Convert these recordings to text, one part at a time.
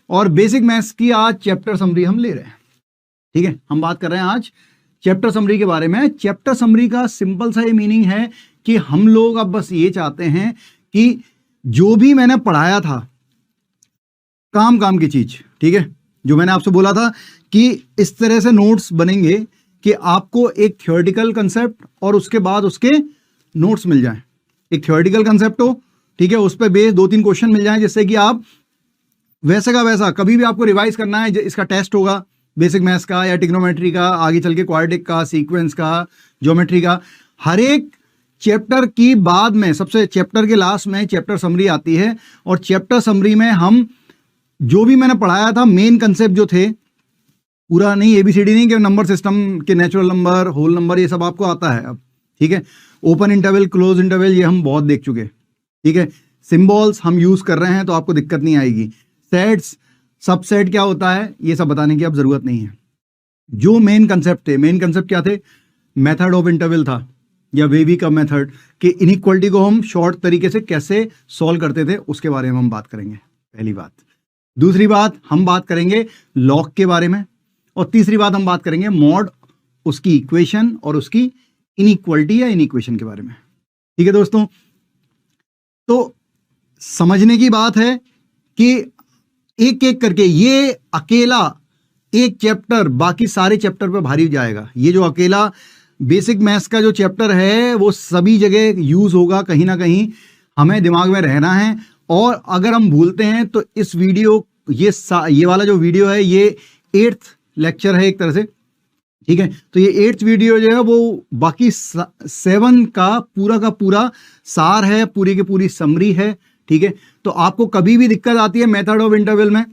और basic maths की आज चैप्टर समरी हम ले रहे हैं। ठीक है, हम बात कर रहे हैं आज चैप्टर समरी के बारे में। चैप्टर समरी का सिंपल सा ये मीनिंग है कि हम लोग अब बस ये चाहते हैं कि जो भी मैंने पढ़ाया था काम की चीज, ठीक है, जो मैंने आपसे बोला था कि इस तरह से नोट्स बनेंगे कि आपको एक थ्योरेटिकल कंसेप्ट और उसके बाद उसके नोट्स मिल जाएं। एक थ्योरेटिकल कंसेप्ट हो, ठीक है, उस पर बेस 2-3 क्वेश्चन मिल जाएं, जिससे कि आप वैसे का वैसा कभी भी आपको रिवाइज करना है, इसका टेस्ट होगा बेसिक मैथ्स का या ट्रिग्नोमेट्री का, आगे चल के क्वाड्रेटिक का, सीक्वेंस का, ज्योमेट्री का, हर एक चैप्टर की बाद में सबसे चैप्टर के लास्ट में चैप्टर समरी आती है। और चैप्टर समरी में हम जो भी मैंने पढ़ाया था मेन कंसेप्ट जो थे, पूरा नहीं एबीसीडी नहीं कि नंबर सिस्टम के नेचुरल नंबर, होल नंबर, ये सब आपको आता है अब, ठीक है। ओपन इंटरवल, क्लोज इंटरवल, ये हम बहुत देख चुके, ठीक है। सिंबल्स हम यूज कर रहे हैं तो आपको दिक्कत नहीं आएगी। सेट्स, सबसेट क्या होता है, ये सब बताने की अब जरूरत नहीं है। जो मेन कंसेप्ट थे, मेन कंसेप्ट क्या थे, मेथड ऑफ इंटरवल था या वेवी का मेथड, कि इनइक्वालिटी को हम शॉर्ट तरीके से कैसे सॉल्व करते थे, उसके बारे में हम बात करेंगे, पहली बात। दूसरी बात हम बात करेंगे लॉग के बारे में, और तीसरी बात हम बात करेंगे मॉड, उसकी इक्वेशन और उसकी इनइक्वालिटी या इनइक्वेशन के बारे में। ठीक है दोस्तों, तो समझने की बात है कि एक एक करके ये अकेला एक चैप्टर बाकी सारे चैप्टर पर भारी जाएगा। ये जो अकेला बेसिक मैथ्स का जो चैप्टर है वो सभी जगह यूज होगा, कहीं ना कहीं हमें दिमाग में रहना है। और अगर हम भूलते हैं तो इस वीडियो, ये वाला जो वीडियो है ये 8th लेक्चर है एक तरह से, ठीक है। तो ये 8th वीडियो जो है वो बाकी 7 का पूरा सार है, पूरी की पूरी समरी है, ठीक है। तो आपको कभी भी दिक्कत आती है मेथड ऑफ इंटरवल में,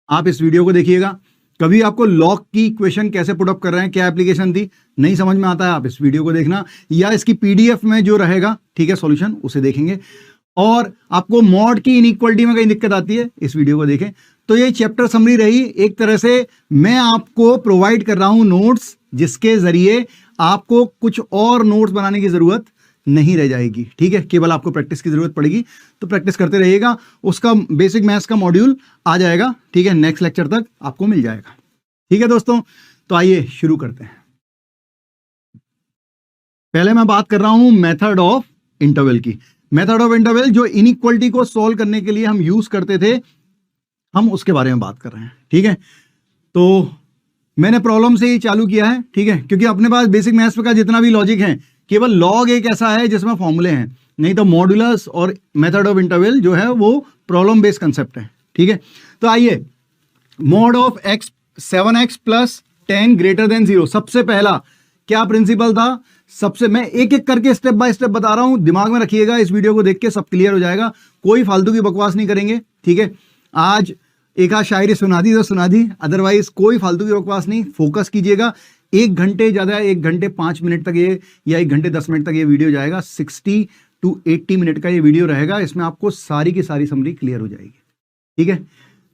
आप इस वीडियो को देखिएगा। कभी आपको लॉग की इक्वेशन कैसे पुट अप कर रहे हैं, क्या एप्लीकेशन थी, नहीं समझ में आता है, आप इस वीडियो को देखना, या इसकी पीडीएफ में जो रहेगा, ठीक है, सॉल्यूशन, उसे देखेंगे। और आपको मॉड की इनइक्वालिटी में कहीं दिक्कत आती है, इस वीडियो को देखें। तो ये चैप्टर समरी रही। एक तरह से मैं आपको प्रोवाइड कर रहा हूं नोट्स, जिसके जरिए आपको कुछ और नोट्स बनाने की जरूरत नहीं रह जाएगी, ठीक है। केवल आपको प्रैक्टिस की जरूरत पड़ेगी, तो प्रैक्टिस करते रहिएगा। उसका बेसिक मैथ्स का मॉड्यूल आ जाएगा, ठीक है, नेक्स्ट लेक्चर तक आपको मिल जाएगा, ठीक है दोस्तों। तो आइए शुरू करते हैं। पहले मैं बात कर रहा हूं मेथड ऑफ इंटरवल की। मेथड ऑफ इंटरवल जो इनइक्वालिटी को सॉल्व करने के लिए हम यूज करते थे, हम उसके बारे में बात कर रहे हैं, ठीक है। तो मैंने प्रॉब्लम से ही चालू किया है, ठीक है, क्योंकि अपने पास बेसिक मैथ्स का जितना भी लॉजिक है, केवल लॉग एक ऐसा है जिसमें फॉर्मूले हैं, नहीं तो मॉड्यूलस और मेथड ऑफ इंटरवल जो है वो प्रॉब्लम बेस्ड कंसेप्ट है, ठीक है। तो आइए, mod of x 7x plus 10 greater than 0, सबसे पहला क्या प्रिंसिपल था, सबसे मैं एक एक करके स्टेप बाय स्टेप बता रहा हूं, दिमाग में रखिएगा, इस वीडियो को देख के सब क्लियर हो जाएगा। कोई फालतू की बकवास नहीं करेंगे, ठीक है। आज एक आध शायरी सुना दी तो सुना दी, अदरवाइज कोई फालतू की बकवास नहीं, फोकस कीजिएगा। 1 घंटे ज्यादा, 1 घंटे 5 मिनट तक ये, या 1 घंटे 10 मिनट तक ये वीडियो जाएगा। 60 to 80 मिनट का ये वीडियो रहेगा, इसमें आपको सारी की सारी समरी क्लियर हो जाएगी, ठीक है।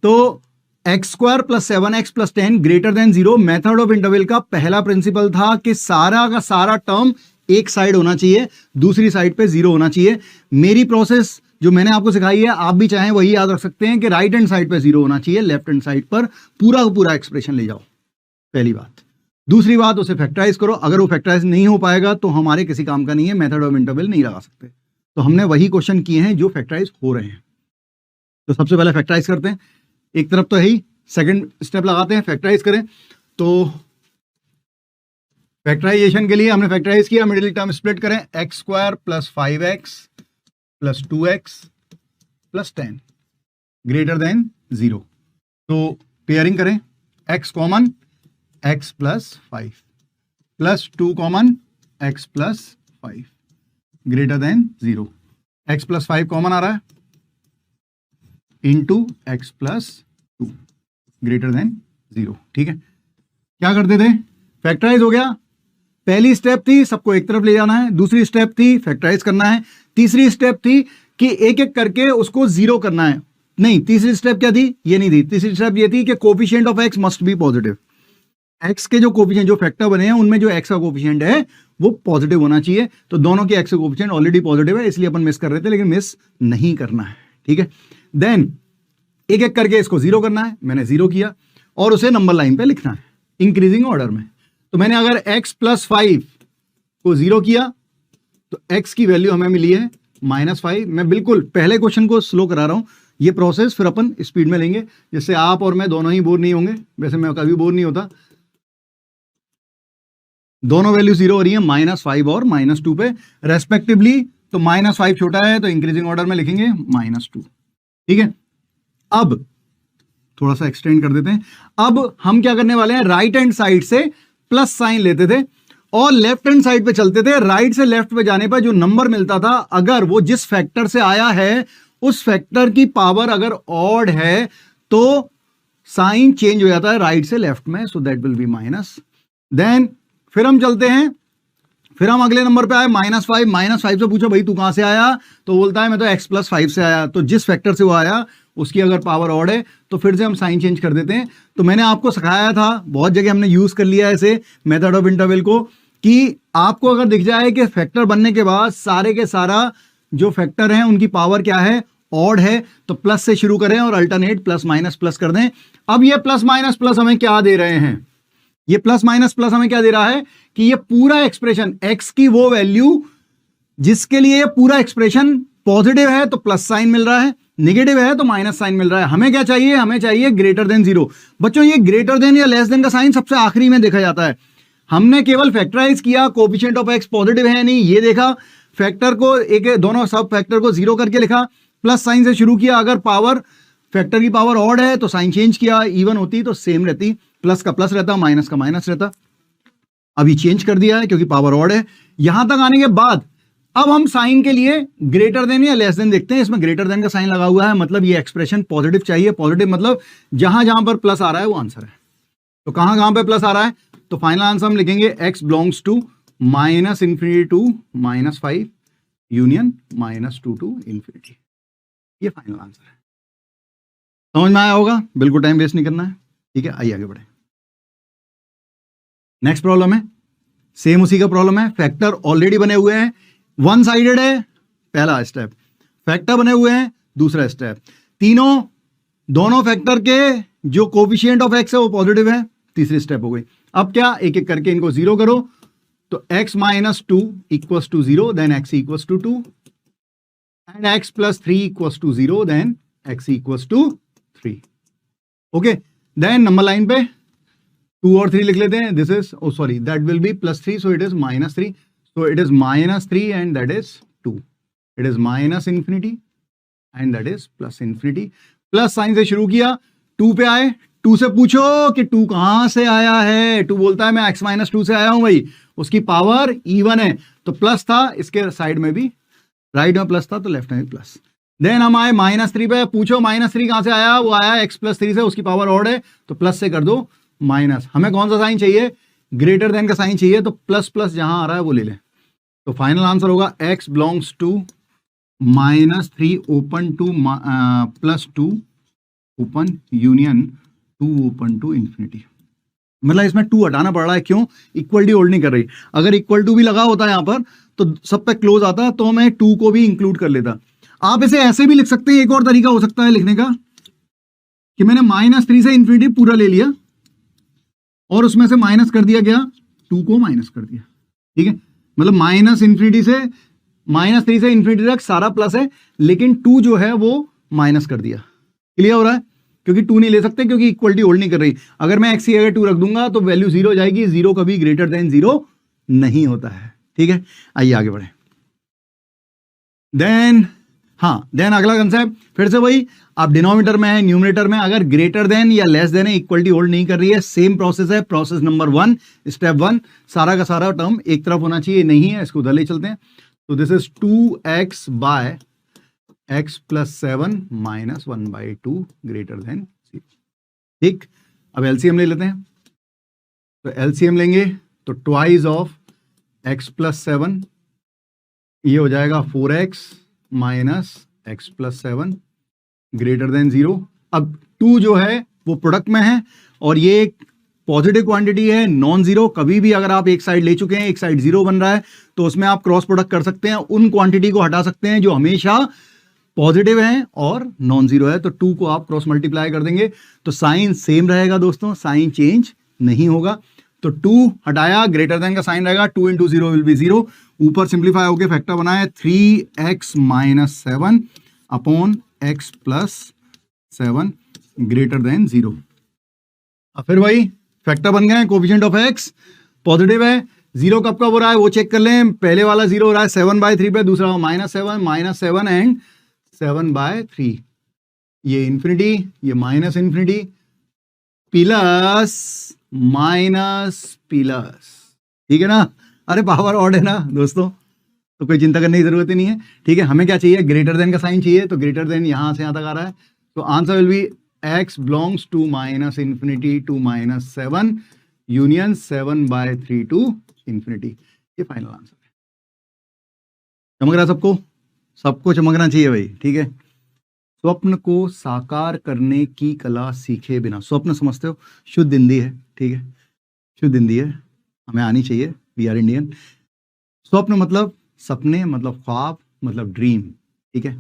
तो x² plus 7x plus 10 greater than 0, method of interval का पहला प्रिंसिपल था कि सारा का सारा टर्म एक साइड होना चाहिए, दूसरी साइड पे 0 होना चाहिए। मेरी प्रोसेस जो मैंने आपको सिखाई है, आप भी चाहें वही याद रख सकते हैं कि राइट हैंड साइड पे 0 होना चाहिए, लेफ्ट हैंड साइड पर पूरा का पूरा एक्सप्रेशन ले जाओ, पहली बात। दूसरी बात, उसे फैक्टराइज करो। अगर वो फैक्टराइज नहीं हो पाएगा तो हमारे किसी काम का नहीं है, मेथड ऑफ इंटरवल नहीं लगा सकते। तो हमने वही क्वेश्चन किए हैं जो फैक्टराइज हो रहे हैं। तो सबसे पहले फैक्टराइज करते हैं, एक तरफ तो है ही, सेकंड स्टेप लगाते हैं, फैक्टराइज करें। तो फैक्टराइजेशन के लिए हमने फैक्टराइज किया, मिडिल टर्म स्प्लिट करें, x² plus 5x plus 2x plus 10 greater than 0। तो पेयरिंग करें, x common, x plus 5 plus 2 common, x plus 5 greater than 0। x plus 5 common आ रहा है, into x plus 2 greater than 0, ठीक है। क्या करते थे, फैक्टराइज हो गया। पहली स्टेप थी सबको एक तरफ ले जाना है, दूसरी स्टेप थी फैक्टराइज करना है, तीसरी स्टेप थी कि एक एक करके उसको 0 करना है। नहीं, तीसरी स्टेप क्या थी, ये नहीं थी। तीसरी स्टेप ये थी कि coefficient of x must be positive. x के जो कोफिशिएंट, जो फैक्टर बने हैं, उनमें जो x का कोफिशिएंट है वो पॉजिटिव होना चाहिए। तो दोनों के x का कोफिशिएंट ऑलरेडी पॉजिटिव है, इसलिए अपन मिस कर रहे थे, लेकिन मिस नहीं करना है, ठीक है। देन एक एक करके इसको जीरो करना है, मैंने जीरो किया और उसे नंबर लाइन पे लिखना है इंक्रीजिंग ऑर्डर में। तो मैंने अगर x+5 को जीरो किया तो x की वैल्यू हमें मिली है -5। मैं बिल्कुल पहले क्वेश्चन को स्लो करा रहा हूं, ये प्रोसेस फिर अपन स्पीड में लेंगे जिससे आप और मैं दोनों ही बोर नहीं होंगे। वैसे मैं कभी बोर नहीं होता। दोनों वैल्यू जीरो हो रही है, -5 और -2 पे रेस्पेक्टिवली। तो -5 छोटा है तो इंक्रीजिंग ऑर्डर में लिखेंगे -2। ठीक है, अब थोड़ा सा एक्सटेंड कर देते हैं। अब हम क्या करने वाले हैं, राइट हैंड साइड से प्लस साइन लेते थे और लेफ्ट हैंड साइड पे चलते थे। राइट से लेफ्ट पे जाने पर जो नंबर मिलता था, अगर वो जिस फैक्टर से आया है उस फैक्टर की पावर अगर ऑड है तो साइन चेंज हो जाता है राइट से लेफ्ट में, so that will be minus. Then फिर हम चलते हैं, फिर हम अगले नंबर पे आए -5। -5 से पूछो भाई तू कहां से आया, तो बोलता है मैं तो x+5 से आया। तो जिस फैक्टर से वो आया उसकी अगर पावर ऑड है तो फिर से हम साइन चेंज कर देते हैं। तो मैंने आपको सिखाया था, बहुत जगह हमने यूज कर लिया ऐसे मेथड ऑफ इंटरवल को, कि आपको अगर दिख जाए कि फैक्टर बनने के बाद सारे के सारा जो फैक्टर हैं उनकी पावर क्या है, ऑड है, तो प्लस से शुरू करें और अल्टरनेट प्लस माइनस प्लस कर दें। अब ये प्लस माइनस प्लस हमें क्या दे रहे हैं, ये प्लस माइनस प्लस हमें क्या दे रहा है कि ये पूरा एक्सप्रेशन x की वो वैल्यू जिसके लिए ये पूरा एक्सप्रेशन पॉजिटिव है तो प्लस साइन मिल रहा है, नेगेटिव है तो माइनस साइन मिल रहा है। हमें क्या चाहिए, हमें चाहिए ग्रेटर देन 0। बच्चों ये ग्रेटर देन या लेस देन का साइन सबसे आखिरी में देखा जाता है। हमने केवल फैक्टराइज किया, कोएफिशिएंट ऑफ x पॉजिटिव है नहीं ये देखा, फैक्टर को एक दोनों सब फैक्टर को जीरो करके लिखा, प्लस साइन से शुरू किया। अगर पावर फैक्टर की पावर ऑड है तो साइन चेंज किया, इवन होती तो सेम रहती, प्लस का प्लस रहता, माइनस का माइनस रहता। अभी चेंज कर दिया है क्योंकि पावर ऑड है। यहां तक आने के बाद अब हम साइन के लिए ग्रेटर देन या लेस देन देखते हैं। इसमें ग्रेटर देन का साइन लगा हुआ है, मतलब ये एक्सप्रेशन पॉजिटिव चाहिए। पॉजिटिव मतलब जहां जहां पर प्लस आ रहा है वो आंसर है। तो कहां कहां पे प्लस आ रहा है, तो फाइनल आंसर हम लिखेंगे x belongs to -∞ to -5 union -2 to infinity. ये फाइनल आंसर है। समझ में आया होगा, बिल्कुल टाइम वेस्ट नहीं करना है। ठीक है, आइए आगे बढ़े। नेक्स्ट प्रॉब्लम है, सेम उसी का प्रॉब्लम है। फैक्टर ऑलरेडी बने हुए हैं, वन साइडेड है पहला स्टेप, फैक्टर बने हुए हैं दूसरा स्टेप, तीनों दोनों फैक्टर के जो कोएफिशिएंट ऑफ x है वो पॉजिटिव है, तीसरी स्टेप हो गई। अब क्या, एक एक करके इनको जीरो करो। तो x -2 equals to 0, then x equals to 2 and x + 3 equals to 0, then x equals to 3। Okay, then number line पे 2 और 3 लिख लेते हैं। This is sorry that will be +3, so it is -3, so it is -3 and that is 2. It is -∞ and that is +∞। Plus sign से शुरू किया, 2 पे आए, 2 से पूछो कि 2 कहां से आया है। 2 बोलता है मैं x -2 से आया हूं भाई, उसकी पावर इवन है तो प्लस था, इसके साइड में भी राइट में प्लस था तो लेफ्ट में भी प्लस। देन हम आए -3 पे, पूछो -3 कहां से आया, वो आया x + 3 से, उसकी पावर ऑड है तो प्लस से कर दो माइनस। हमें कौन सा साइन चाहिए, ग्रेटर देन का साइन चाहिए, तो प्लस प्लस जहां आ रहा है वो ले लें। तो फाइनल आंसर होगा x belongs to -3 open to +2 open union 2 open to infinity. मतलब इसमें 2 हटाना पड़ रहा है, क्यों, इक्वल टी होल्ड नहीं कर रही। अगर इक्वल टू भी लगा होता यहां पर तो सब पे क्लोज आता तो मैं 2 को भी इंक्लूड कर लेता। आप इसे ऐसे भी लिख सकते हैं, एक और तरीका हो सकता है लिखने का कि मैंने -3 से इंफिनिटी पूरा ले लिया और उसमें से माइनस कर दिया गया, 2 को माइनस कर दिया। ठीक है, मतलब -∞ से -3 से इंफिनिटी तक सारा प्लस है, लेकिन 2 जो है वो माइनस कर दिया। क्लियर हो रहा है, क्योंकि 2 नहीं ले सकते क्योंकि इक्वलिटी होल्ड नहीं कर रही। अगर मैं x की जगह 2 रख दूंगा तो वैल्यू 0 हो जाएगी। 0 कभी ग्रेटर देन 0 नहीं होता है। ठीक है, आइए आगे बढ़े। देन अगला कंसेप्ट फिर से वही, आप डिनोमिनेटर में है न्यूमरेटर में अगर ग्रेटर देन या लेस देन है, इक्वलिटी होल्ड नहीं कर रही है, सेम प्रोसेस है। प्रोसेस नंबर 1, स्टेप 1, सारा का सारा टर्म एक तरफ होना चाहिए, नहीं है, इसको उधर ले चलते हैं। तो this is 2x by x + 7 - 1/2 greater than 0। ठीक, अब एलसीएम ले लेते हैं। तो एलसीएम लेंगे तो ट्वाइस ऑफ x + 7, ये हो जाएगा 4x - x + 7 ग्रेटर देन 0। अब 2 जो है वो प्रोडक्ट में है और ये एक पॉजिटिव क्वांटिटी है, नॉन जीरो। कभी भी अगर आप एक साइड ले चुके हैं, एक साइड 0 बन रहा है, तो उसमें आप क्रॉस प्रोडक्ट कर सकते हैं, उन क्वांटिटी को हटा सकते हैं जो हमेशा पॉजिटिव है और नॉन जीरो है, तो 2 को आप क्रॉस मल्टीप्लाई कर देंगे तो साइन सेम रहेगा दोस्तों, साइन चेंज नहीं होगा। तो 2 हटाया, ग्रेटर देन का साइन रहेगा, 2 into zero will be zero. ऊपर सिंप्लीफाई होकर फैक्टर बनाया 3x minus 7 upon x plus 7 greater than zero. अब फिर वही फैक्टर बन गए, कोफिशिएंट ऑफ x पॉजिटिव है, जीरो कब कब हो रहा है वो चेक कर लें। पहले वाला जीरो हो रहा है 7/3 पे, दूसरा -7 एंड 7/3, ये इंफिनिटी, ये minus infinity, plus minus plus, ठीक है ना। अरे पावर ऑड है ना दोस्तों, तो कोई चिंता करने की जरूरत ही नहीं है, ठीक है। हमें क्या चाहिए, ग्रेटर देन का साइन चाहिए, तो ग्रेटर देन यहां से यहां तक आ रहा है, तो answer will be x belongs to minus infinity to -7 union 7/3 to infinity. ये फाइनल आंसर है। चमक रहा सबको, सबको चमकना चाहिए भाई, ठीक है। स्वप्न को साकार करने की कला सीखे बिना, स्वप्न समझते हो, शुद्ध हिंदी है, ठीक है, शुद्ध हिंदी है, हमें आनी चाहिए, वी आर इंडियन। स्वप्न मतलब सपने, मतलब ख्वाब, मतलब ड्रीम, ठीक है।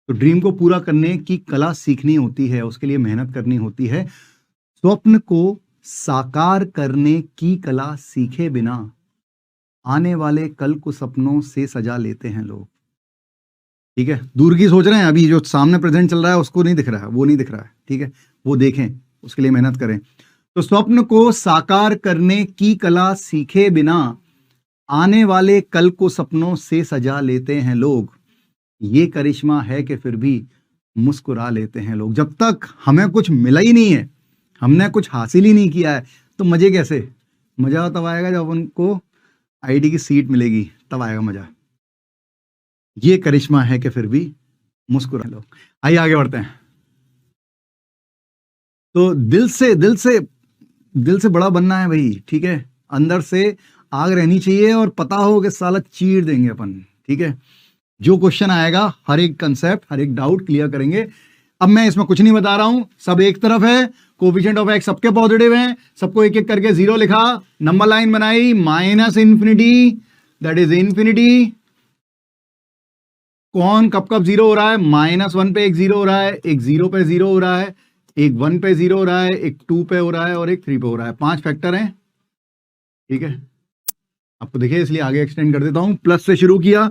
तो ड्रीम को पूरा करने की कला सीखनी होती है, उसके लिए मेहनत करनी होती है। स्वप्न को साकार करने की कला सीखे बिना आने वाले कल को सपनों से सजा लेते हैं लोग, ठीक है। दूर की सोच रहे हैं, अभी जो सामने प्रेजेंट चल रहा है उसको नहीं दिख रहा है, वो नहीं दिख रहा है, ठीक है, वो देखें, उसके लिए मेहनत करें। तो स्वप्न को साकार करने की कला सीखे बिना आने वाले कल को सपनों से सजा लेते हैं लोग, ये करिश्मा है कि फिर भी मुस्कुरा लेते हैं लोग। जब तक हमें कुछ मिला ही नहीं है, हमने कुछ हासिल ही नहीं किया है, तो मजे कैसे, मजा तब आएगा जब उनको आईडी की सीट मिलेगी, तब आएगा मजा। ये करिश्मा है कि फिर भी मुस्कुरा लोग। आइए आगे बढ़ते हैं। तो दिल से बड़ा बनना है भाई, ठीक है। अंदर से आग रहनी चाहिए और पता हो कि साला चीर देंगे अपन, ठीक है। जो क्वेश्चन आएगा हर एक कंसेप्ट, हर एक डाउट क्लियर करेंगे। अब मैं इसमें कुछ नहीं बता रहा हूं, सब एक तरफ है, कोफिशिएंट ऑफ x सबके पॉजिटिव हैं, सबको एक एक करके जीरो लिखा, नंबर लाइन बनाई, minus infinity that is infinity. कौन कब कब जीरो हो रहा है, -1 पे एक जीरो हो रहा है, एक 0 पे जीरो हो रहा है, एक 1 पे जीरो हो रहा है, एक 2 पे हो रहा है और एक 3 पे हो रहा है। 5 फैक्टर हैं, ठीक है। आपको देखिए इसलिए आगे एक्सटेंड कर देता हूं। प्लस से शुरू किया,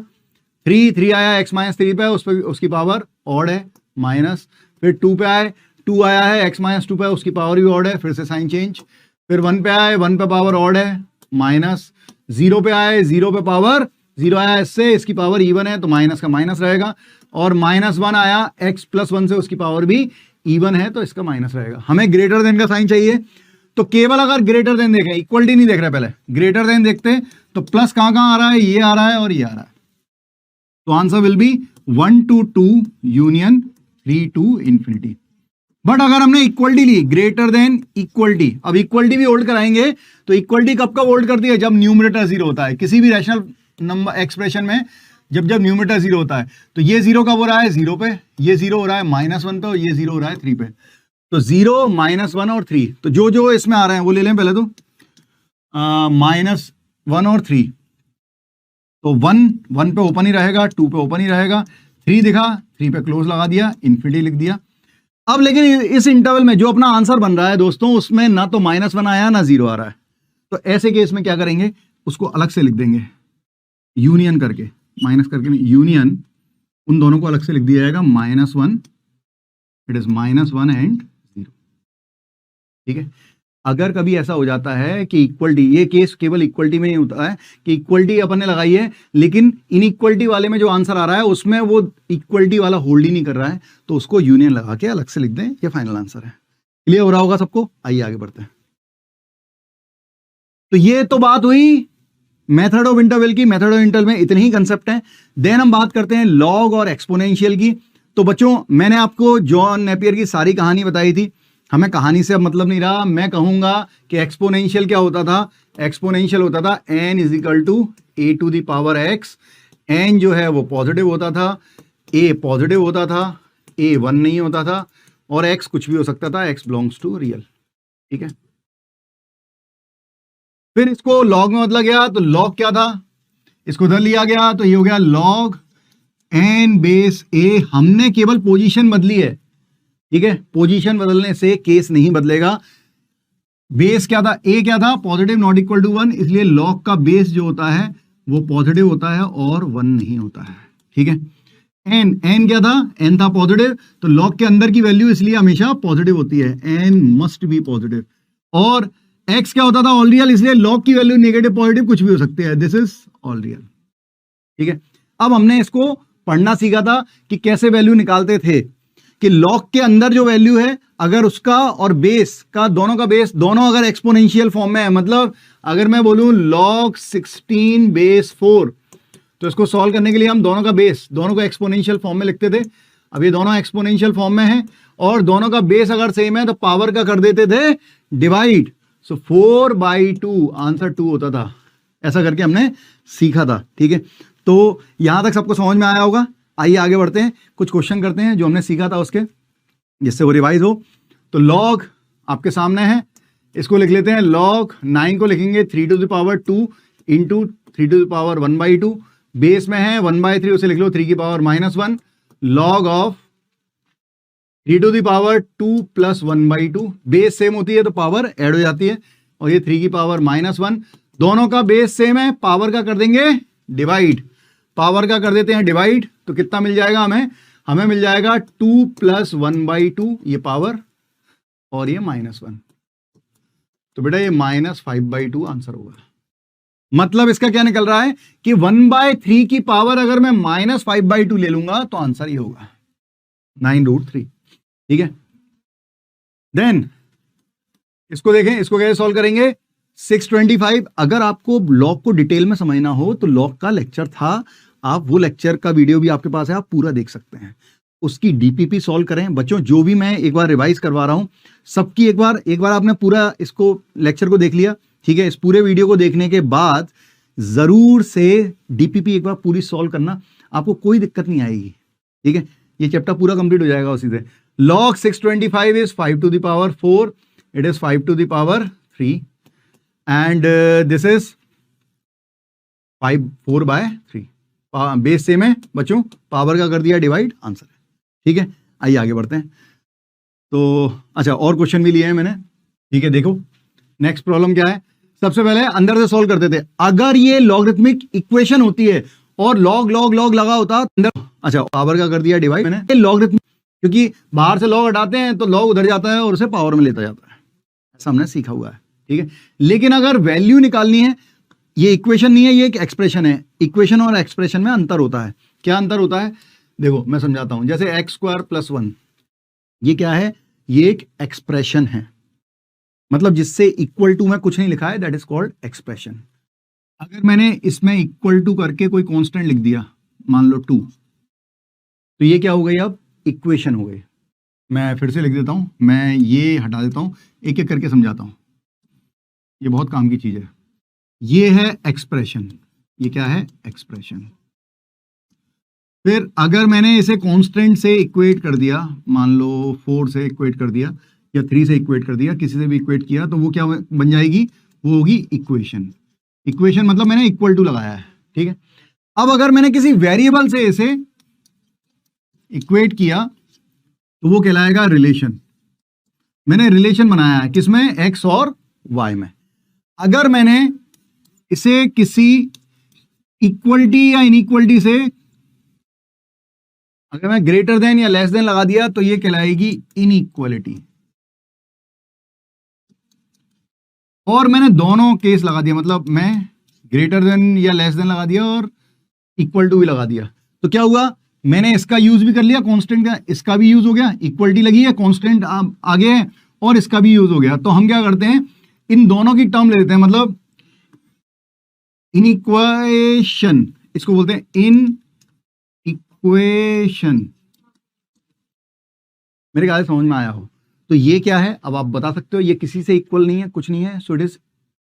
3 आया x -3 पे, उस पर उसकी पावर ऑड है माइनस, फिर 2 पे आए, 2 आया है x -2 पे, उसकी पावर भी ऑड है, फिर से साइन चेंज, फिर 1 पे आए, 1 पे पावर ऑड है माइनस, 0 पे आए, 0 पे पावर 0 आया इससे, इसकी पावर इवन है तो माइनस का माइनस रहेगा, और -1 आया x + 1 से, उसकी पावर भी इवन है तो इसका माइनस रहेगा। हमें ग्रेटर देन का साइन चाहिए, तो केवल अगर ग्रेटर देन देखें, इक्वलिटी नहीं देख रहे, पहले ग्रेटर देन देखते हैं, तो प्लस कहां कहां आ रहा है, ये आ रहा है और ये आ रहा है, तो answer will B 1 to 2 union 3 to infinity. But अगर हमने इक्वलिटी ली, ग्रेटर देन इक्वलिटी, अब इक्वलिटी भी होल्ड कराएंगे, तो इक्वलिटी कब कब होल्ड करती है, जब न्यूमरेटर जीरो होता है किसी भी रैशनल नंबर एक्सप्रेशन में, जब न्यूमरेटर जीरो होता है। तो ये जीरो कब हो रहा है, 0 पे, ये जीरो हो रहा है -1 पे, और ये जीरो हो रहा है 3 पे। तो 0, -1 और 3, तो जो इसमें आ रहे हैं वो ले लें पहले, तो -1 और 3, तो 1 पे ओपन ही रहेगा, 2 पे ओपन ही रहेगा, 3 दिखा, 3 पे क्लोज लगा दिया, इंफिनिटी लिख दिया। अब लेकिन इस इंटरवल में जो अपना आंसर बन रहा है दोस्तों, उसमें ना तो -1 आया ना 0 आ रहा है, तो ऐसे केस में क्या करेंगे, उसको अलग से लिख देंगे, यूनियन करके, माइनस करके नहीं, यूनियन, उन दोनों को अलग से लिख दिया जाएगा, -1, इट इज -1 एंड 0, ठीक है। अगर कभी ऐसा हो जाता है कि इक्वलिटी, ये केस केवल इक्वलिटी में ही होता है कि इक्वलिटी अपन ने लगाई है, लेकिन इनइक्वलिटी वाले में जो आंसर आ रहा है उसमें वो इक्वलिटी वाला होल्ड ही नहीं कर रहा है, तो उसको यूनियन लगा के अलग से लिख दें, ये फाइनल आंसर है। क्लियर हो रहा होगा सबको, आइए आगे बढ़ते हैं। तो ये तो बात हुई मेथड ऑफ इंटरवल की। मेथड ऑफ इंटरवल में इतने ही कंसेप्ट हैं। देन हम बात करते हैं लॉग और एक्सपोनेंशियल की। तो बच्चों, मैंने आपको जॉन नेपियर की सारी कहानी बताई थी, हमें कहानी से अब मतलब नहीं रहा। मैं कहूंगा कि एक्सपोनेंशियल क्या होता था, एक्सपोनेंशियल होता था n = a⁴x। n जो है वो पॉजिटिव होता था, a पॉजिटिव होता था, a 1 नहीं होता था, और x कुछ भी हो सकता था, x बिलोंग्स टू रियल, ठीक है। फिर इसको लॉग में बदला गया, तो लॉग क्या था, इसको उधर लिया गया, तो ये हो गया लॉग n बेस a, हमने केवल पोजीशन बदली है, ठीक है, पोजीशन बदलने से केस नहीं बदलेगा। बेस क्या था, a क्या था, पॉजिटिव नॉट इक्वल टू 1, इसलिए लॉग का बेस जो होता है वो पॉजिटिव होता है और 1 नहीं होता है, ठीक है। n क्या था, n था पॉजिटिव, तो लॉग के अंदर की वैल्यू इसलिए हमेशा पॉजिटिव होती है, n मस्ट बी पॉजिटिव। और x क्या होता था, ऑल रियल, इसलिए लॉग की वैल्यू नेगेटिव पॉजिटिव कुछ भी हो सकती है, दिस इज ऑल रियल, ठीक है। अब हमने इसको पढ़ना सीखा था कि कैसे वैल्यू निकालते थे, कि लॉग के अंदर जो वैल्यू है अगर उसका और बेस का दोनों का बेस दोनों अगर एक्सपोनेंशियल फॉर्म में है, मतलब अगर मैं बोलूं log 16 बेस 4, तो इसको सॉल्व करने के लिए हम दोनों का बेस दोनों को एक्सपोनेंशियल फॉर्म में लिखते थे। अब ये दोनों एक्सपोनेंशियल फॉर्म में है और दोनों का बेस अगर सेम है तो पावर का कर देते थे डिवाइड, सो 4/2 आंसर 2 होता था। ऐसा करके हमने सीखा था, ठीक है। तो यहां तक सबको समझ में आया होगा। आइए आगे बढ़ते हैं, कुछ क्वेश्चन करते हैं जो हमने सीखा था उसके, जिससे वो रिवाइज हो। तो लॉग आपके सामने है, इसको लिख लेते हैं। लॉग 9 को लिखेंगे 3 to the power 2 into 3 to the power 1/2, base में है 1/3, उसे लिख लो 3 की power -1, log of 3 to the power 2 + 1/2, base same होती है तो पावर ऐड हो जाती है, और ये 3 की पावर -1, दोनों का बेस सेम है, पावर का कर देंगे डिवाइड, पावर का कर देते हैं डिवाइड, तो कितना मिल जाएगा हमें मिल जाएगा 2 + 1/2, ये पावर और ये -1, तो बेटा ये -5/2 आंसर होगा। मतलब इसका क्या निकल रहा है कि 1/3 की पावर अगर मैं -5/2 ले लूंगा तो आंसर ये होगा 9√3, ठीक है। देन इसको देखें, इसको कैसे सॉल्व करेंगे। 625, अगर आपको लॉग को डिटेल में समझना हो तो लॉग का लेक्चर था, आप वो लेक्चर का वीडियो भी आपके पास है, आप पूरा देख सकते हैं, उसकी डीपीपी सॉल्व करें। बच्चों जो भी मैं एक बार रिवाइज करवा रहा हूं सबकी एक बार आपने पूरा इसको लेक्चर को देख लिया, ठीक है। इस पूरे वीडियो को देखने के बाद जरूर से डीपीपी एक बार पूरी सॉल्व करना, आपको कोई दिक्कत नहीं आएगी, ठीक है। ये चैप्टर पूरा कंप्लीट हो जाएगा उसी से। log 625 is 5 to the power 4, it is 5 to the power 3 and this is 4/3, base same है बच्चों, पावर का कर दिया डिवाइड, आंसर है, ठीक है। आइए आगे बढ़ते हैं। तो अच्छा, और क्वेश्चन भी लिए हैं मैंने, ठीक है। देखो नेक्स्ट प्रॉब्लम क्या है। सबसे पहले अंदर से सॉल्व करते थे, अगर ये लॉगरिथमिक इक्वेशन होती है और लॉग लॉग लॉग लगा होता अंदर, अच्छा पावर का कर दिया डिवाइड, मैंने लॉगरिथमिक, क्योंकि बाहर से लॉग हटाते हैं तो लॉग उधर जाता है और उसे पावर में लेता जाता है, ऐसा हमने सीखा हुआ है, ठीक है। लेकिन अगर वैल्यू निकालनी है, ये इक्वेशन नहीं है, ये एक एक्सप्रेशन है। इक्वेशन और एक्सप्रेशन में अंतर होता है। क्या अंतर होता है, देखो मैं समझाता हूं। जैसे x² + 1, ये क्या है, ये एक एक्सप्रेशन है, मतलब जिससे इक्वल टू में कुछ नहीं लिखा है, दैट इज कॉल्ड एक्सप्रेशन। अगर मैंने इसमें इक्वल टू करके कोई कांस्टेंट लिख दिया, मान लो 2, तो ये क्या हो गई, अब इक्वेशन हो गई। मैं फिर से लिख देता हूं, मैं ये हटा देता हूं, एक एक करके समझाता हूं, ये बहुत काम की चीज है। ये है एक्सप्रेशन, ये क्या है, एक्सप्रेशन। फिर अगर मैंने इसे कांस्टेंट से इक्वेट कर दिया, मान लो 4 से इक्वेट कर दिया या 3 से इक्वेट कर दिया, किसी से भी इक्वेट किया, तो वो क्या बन जाएगी, वो होगी इक्वेशन। इक्वेशन मतलब मैंने इक्वल टू लगाया है, ठीक है। अब अगर मैंने किसी वेरिएबल से इसे इक्वेट किया तो वो कहलाएगा रिलेशन। मैंने रिलेशन बनाया है किसमें, एक्स और वाई में। अगर मैंने इसे किसी इक्वलिटी या इनइक्वलिटी से, अगर मैं ग्रेटर देन या लेस देन लगा दिया तो ये कहलाएगी इनइक्वलिटी। और मैंने दोनों केस लगा दिया, मतलब मैं ग्रेटर देन या लेस देन लगा दिया और इक्वल टू भी लगा दिया, तो क्या हुआ, मैंने इसका यूज भी कर लिया कांस्टेंट का, इसका भी यूज हो गया, इक्वलिटी लगी है, कांस्टेंट आगे है और इसका भी यूज हो गया। तो हम क्या करते हैं, इन दोनों की टर्म ले लेते हैं, मतलब इनइक्वेशन, इसको बोलते हैं इन इक्वेशन। मेरे ख्याल से समझ में आया हो। तो ये क्या है, अब आप बता सकते हो, ये किसी से इक्वल नहीं है, कुछ नहीं है, सो इट इज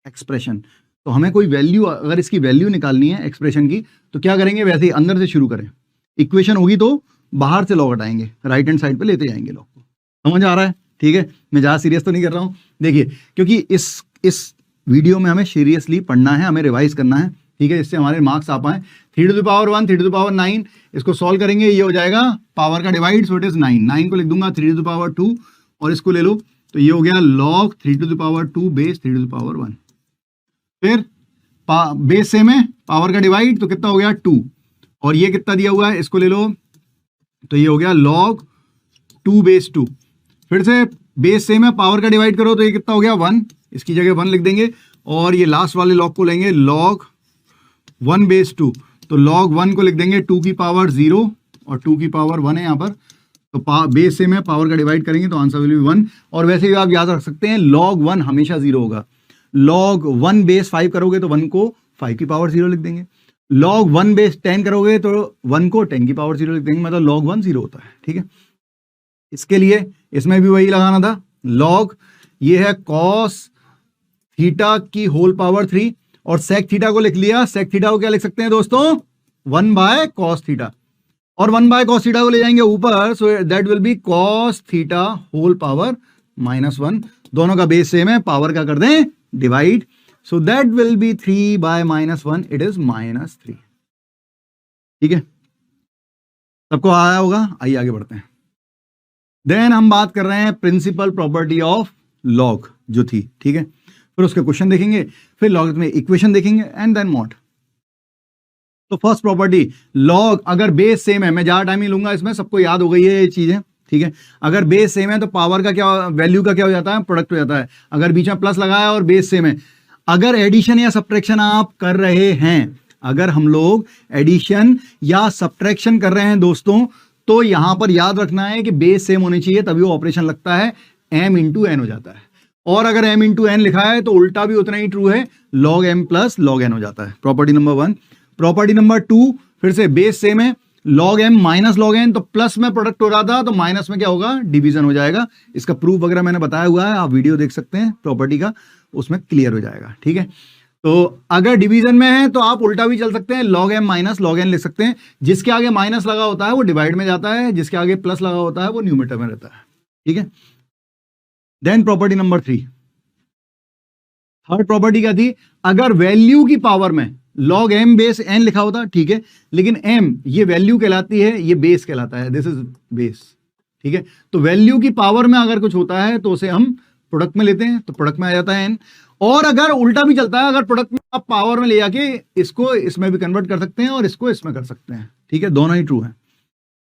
एक्सप्रेशन। तो हमें कोई वैल्यू, अगर इसकी वैल्यू निकालनी है एक्सप्रेशन की, तो क्या करेंगे, वैसे ही अंदर से शुरू करें। इक्वेशन होगी तो बाहर से लॉग हटाएंगे, राइट हैंड साइड पे लेते जाएंगे लॉग को। समझ आ रहा है, ठीक है। मैं ज़्यादा सीरियस तो नहीं कर रहा हूँ, देखिए, क्योंकि इस वीडियो में हमें सीरियसली पढ़ना है, हमें रिवाइज करना है, ठीक है, इससे हमारे मार्क्स आ पाए। 3 to the power 1, 3 to the power 9, इसको सॉल्व करेंगे, ये हो जाएगा पावर का डिवाइड, सो इट इज 9। 9 को लिख दूंगा 3 to the power 2 और इसको ले लो तो ये हो गया log 3 to the power 2 base 3 to the power 1। फिर बेस सेम है, पावर का डिवाइड, तो कितना हो गया 2, और ये कितना दिया हुआ है इसको ले लो तो ये हो गया log 2 बेस 2। फिर से बेस सेम है, पावर का डिवाइड करो तो ये कितना हो गया 1, इसकी जगह 1 लिख देंगे, और ये लास्ट वाले log को लेंगे log 1 बेस 2, तो log 1 को लिख देंगे 2 की पावर 0 और 2 की पावर 1 है यहाँ पर, तो बेस सेम है, पावर का डिवाइड करेंगे तो आंसर विल बी 1। और वैसे भी आप याद रख सकते हैं log 1 हमेशा 0 होगा। log 1 बेस 5 करोगे तो 1 को 5 की पावर 0 लिख देंगे, log 1 बेस 10 करोगे तो 1 को 10 की पावर 0 लिख देंगे, मतलब log 1 0 होता है। ठीक है, इसके लिए इसमें भी वही लगाना था, log ये है cos थीटा की होल पावर 3, और sec थीटा को लिख लिया, sec थीटा को क्या लिख सकते हैं दोस्तों 1 बाय cos थीटा, और 1 बाय cos थीटा को ले जाएंगे ऊपर, so that will be cos theta whole power -1, दोनों का बेस सेम है, पावर का कर दें divide, so that will be 3 by -1, it is -3। ठीक है, सबको आया होगा, आइए आगे बढ़ते हैं। देन हम बात कर रहे हैं प्रिंसिपल प्रॉपर्टी ऑफ लॉग जो थी, ठीक है, फिर उसके क्वेश्चन देखेंगे, फिर लॉग में इक्वेशन देखेंगे एंड देन व्हाट। तो फर्स्ट प्रॉपर्टी, लॉग अगर बेस सेम है, मैं ज्यादा टाइम ही लूंगा इसमें, सबको याद हो गई है ये चीजें। ठीक है, अगर बेस सेम है तो पावर का क्या, वैल्यू का क्या हो जाता है, प्रोडक्ट हो जाता है। अगर बीच में प्लस लगाया और बेस सेम है, अगर एडिशन या सब्ट्रैक्शन आप कर रहे हैं, अगर हम लोग एडिशन या सब्ट्रैक्शन कर रहे हैं दोस्तों, तो यहां पर याद रखना है कि बेस सेम होनी चाहिए, तभी वो ऑपरेशन लगता है, m इंटू एन हो जाता है। और अगर m इंटू एन लिखा है तो उल्टा भी उतना ही ट्रू है, log m plus log n हो जाता है। Property number 1। प्रॉपर्टी नंबर 2, फिर से बेस सेम है, log m minus log n, तो प्लस में प्रोडक्ट हो रहा था तो माइनस में क्या होगा, डिवीजन हो जाएगा। इसका प्रूफ वगैरह मैंने बताया हुआ है, आप वीडियो देख सकते हैं प्रॉपर्टी का, उसमें क्लियर हो जाएगा। ठीक है, तो अगर डिवीजन में है तो आप उल्टा भी चल सकते हैं, log m minus log n लिख सकते हैं, जिसके आगे माइनस लगा होता है वो डिवाइड में जाता है, जिसके आगे प्लस लगा होता है वो न्यूमरेटर में रहता है। ठीक है, then property number 3, third property क्या थी, अगर वैल्यू की पावर में log m बेस n लिखा होता, ठीक है, लेकिन m ये वैल्यू कहलाती है, ये बेस कहलाता है, दिस इज बेस। ठीक है, तो वैल्यू की पावर में अगर कुछ होता है तो उसे हम प्रोडक्ट में लेते हैं, तो प्रोडक्ट में आ जाता है n। और अगर उल्टा भी चलता है, अगर प्रोडक्ट में आप पावर में ले जाके इसको इसमें भी कन्वर्ट कर सकते हैं और इसको इसमें कर सकते हैं। ठीक है, दोनों ही ट्रू है।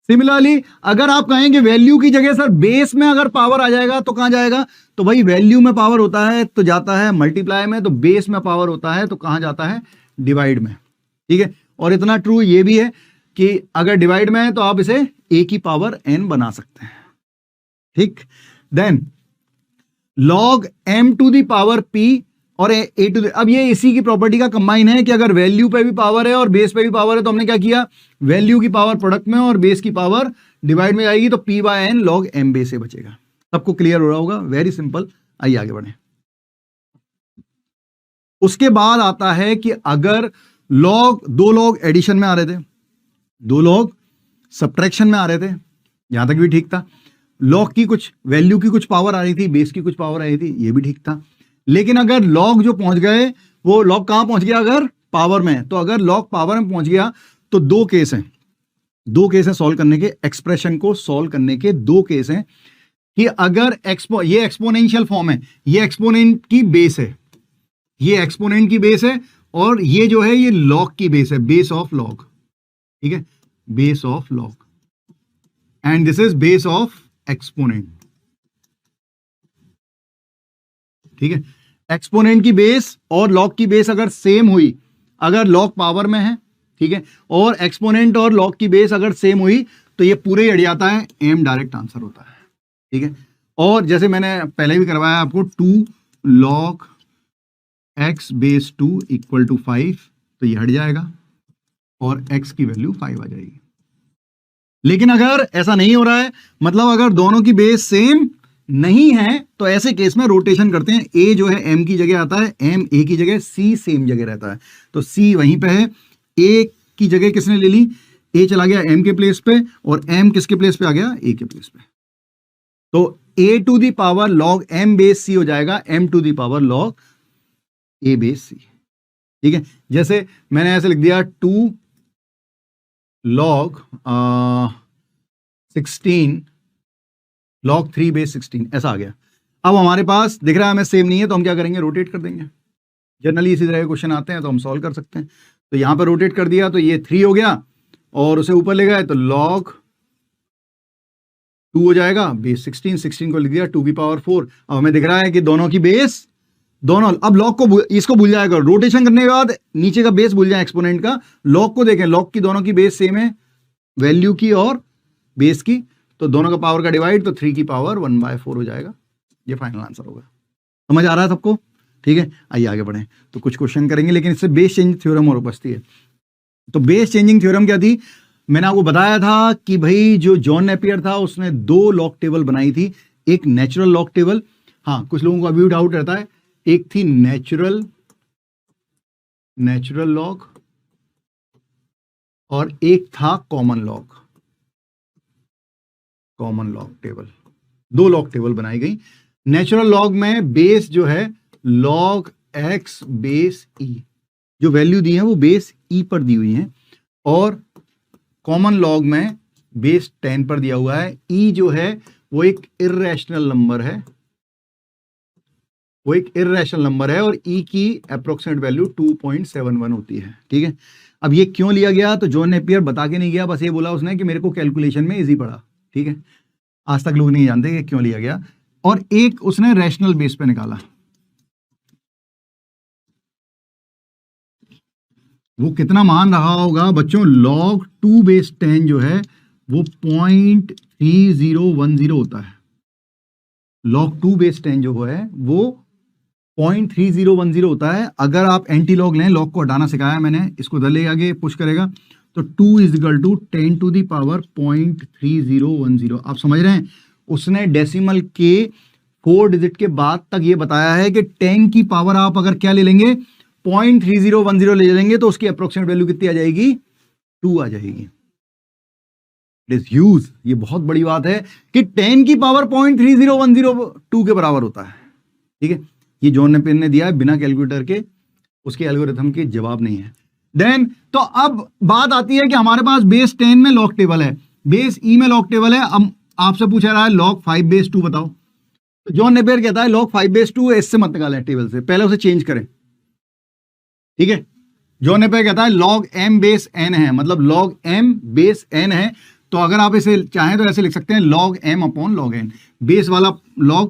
सिमिलरली अगर आप कहेंगे वैल्यू की जगह सर बेस में अगर पावर आ जाएगा तो कहां जाएगा, तो भाई वैल्यू में पावर होता है तो जाता है मल्टीप्लाई में, तो बेस में पावर होता है तो कहां जाता है, डिवाइड में। ठीक है, और इतना ट्रू ये भी है कि अगर डिवाइड में है तो आप इसे a की पावर n बना सकते हैं। ठीक, then log m to the power p और a टू दी, अब ये इसी की प्रॉपर्टी का कंबाइन है कि अगर वैल्यू पे भी पावर है और बेस पे भी पावर है, तो हमने क्या किया, वैल्यू की पावर प्रोडक्ट में और बेस की पावर डिवाइड में जाएगी, तो p by n log m base से बचेगा। सबको क्लियर हो रहा होगा, वेरी सिंपल। आइए आगे बढ़े। उसके बाद आता है कि अगर दो लॉग एडिशन में आ रहे थे, दो लॉग सब्ट्रैक्शन में आ रहे थे, यहां तक भी ठीक था। लॉग की कुछ वैल्यू की कुछ पावर आ रही थी, बेस की कुछ पावर आ रही थी, ये भी ठीक था। लेकिन अगर लॉग जो पहुंच गए, वो लॉग कहां पहुंच गया, अगर पावर में, तो अगर लॉग पावर में पहुंच गया तो दो केस हैं सॉल्व करने के, एक्सप्रेशन को सॉल्व करने के दो केस हैं कि अगर ये एक्सपोनेंशियल फॉर्म है, ये एक्सपोनेंट की बेस है, ये एक्सपोनेंट की बेस है, और ये जो है ये लॉग की बेस है, बेस ऑफ लॉग। ठीक है, base of log, and this is base of exponent. ठीक है, एक्सपोनेंट की बेस और लॉग की बेस अगर सेम हुई, अगर लॉग पावर में है, ठीक है, और एक्सपोनेंट और लॉग की बेस अगर सेम हुई, तो ये पूरे ही अड़ जाता है, m डायरेक्ट आंसर होता है। ठीक है, और जैसे मैंने पहले भी करवाया आपको, 2 log x base 2 equal to 5, तो ये हट जाएगा और x की वैल्यू 5 आ जाएगी। लेकिन अगर ऐसा नहीं हो रहा है, मतलब अगर दोनों की बेस सेम नहीं है, तो ऐसे केस में रोटेशन करते हैं, a जो है m की जगह आता है, m a की जगह, c सेम जगह रहता है, तो c वहीं पे है, a की जगह किसने ले ली, a चला गया m के प्लेस पे, और m किसके प्लेस पे आ गया, a के प्लेस पे, तो a to the power log m base c हो जाएगा, m to the power log a base c। ठीक है, जैसे मैंने ऐसे लिख दिया 2 log 16 log 3 बेस 16, ऐसा आ गया। अब हमारे पास दिख रहा है हमें सेम नहीं है, तो हम क्या करेंगे, रोटेट कर देंगे। जनरली इसी तरह के क्वेश्चन आते हैं तो हम सॉल्व कर सकते हैं। तो यहां पर रोटेट कर दिया तो ये 3 हो गया, और उसे ऊपर ले गए तो log 2 हो जाएगा, बेस 16 को लिख दिया 2 की पावर 4। अब हमें दिख रहा है कि दोनों की बेस, दोनों, अब लॉग को इसको भूल जाएगा, रोटेशन करने के बाद नीचे का बेस भूल जाए एक्सपोनेंट का, लॉग को देखें, लॉग की दोनों की बेस सेम है, वैल्यू की और बेस की, तो दोनों का पावर का डिवाइड, तो 3 की पावर 1/4 हो जाएगा। ये फाइनल आंसर होगा। समझ आ रहा है सबको? ठीक है, आइए आगे बढ़ें। तो कुछ क्वेश्चन करेंगे, लेकिन इससे बेस चेंज थ्योरम और उपस्थित है। तो बेस चेंजिंग थ्योरम क्या थी? मैंने आपको बताया था कि भाई जो जॉन नेपियर था उसने 2 लॉग टेबल बनाई थी, एक नेचुरल लॉग टेबल, हाँ कुछ लोगों को अभी डाउट रहता है, एक थी नेचुरल लॉग और एक था common log table. 2 log table बनाई गई। नेचुरल लॉग में बेस जो है log x बेस e, जो वैल्यू दी है वो बेस e पर दी हुई है, और कॉमन लॉग में बेस 10 पर दिया हुआ है। e जो है वो एक इर्रेशनल नंबर है, और e की अप्रोक्सीमेट वैल्यू 2.71 होती है। ठीक है, अब ये क्यों लिया गया? तो जॉन नेपियर बता के नहीं गया, बस ये बोला उसने कि मेरे को कैलकुलेशन में इजी पड़ा। ठीक है, आज तक लोग नहीं जानते कि क्यों लिया गया। और एक उसने रैशनल बेस पे निकाला, वो कितना मान रहा होगा बच्चों, log 2 बेस 10 जो है वो 0.3010 होता है। log 2 बेस 10 जो है वो 0.3010 होता है। अगर आप एंटी लॉग लें, लॉग को हटाना सिखाया मैंने, इसको दले आगे पुश करेगा तो 2 = 10 to the power 0.3010। आप समझ रहे हैं, उसने डेसिमल के 4 डिजिट के बाद तक ये बताया है कि 10 की पावर आप अगर क्या ले लेंगे, 0.3010 ले लेंगे, तो उसकी अप्रोक्सीमेट वैल्यू कितनी आ जाएगी, 2 आ जाएगी। इट इज ह्यूज, ये बहुत बड़ी बात है कि 10 की पावर 0.3010 2 के बराबर होता है। ठीक है, ये जॉन नेपियर ने दिया है बिना कैलकुलेटर के, उसके एल्गोरिथम के जवाब नहीं है। देन तो अब बात आती है कि हमारे पास बेस 10 में लॉग टेबल है, बेस ई में लॉग टेबल है। अब आपसे पूछा रहा है log 5 बेस 2 बताओ, तो जॉन नेपियर कहता है log 5 बेस 2 इससे मत निकालें टेबल से, पहले उसे चेंज करें। ठीक है, जॉन नेपियर कहता है log m बेस n है, मतलब log m बेस n है। तो अगर आप इसे चाहें तो ऐसे लिख सकते हैं log m upon log n। Base वाला log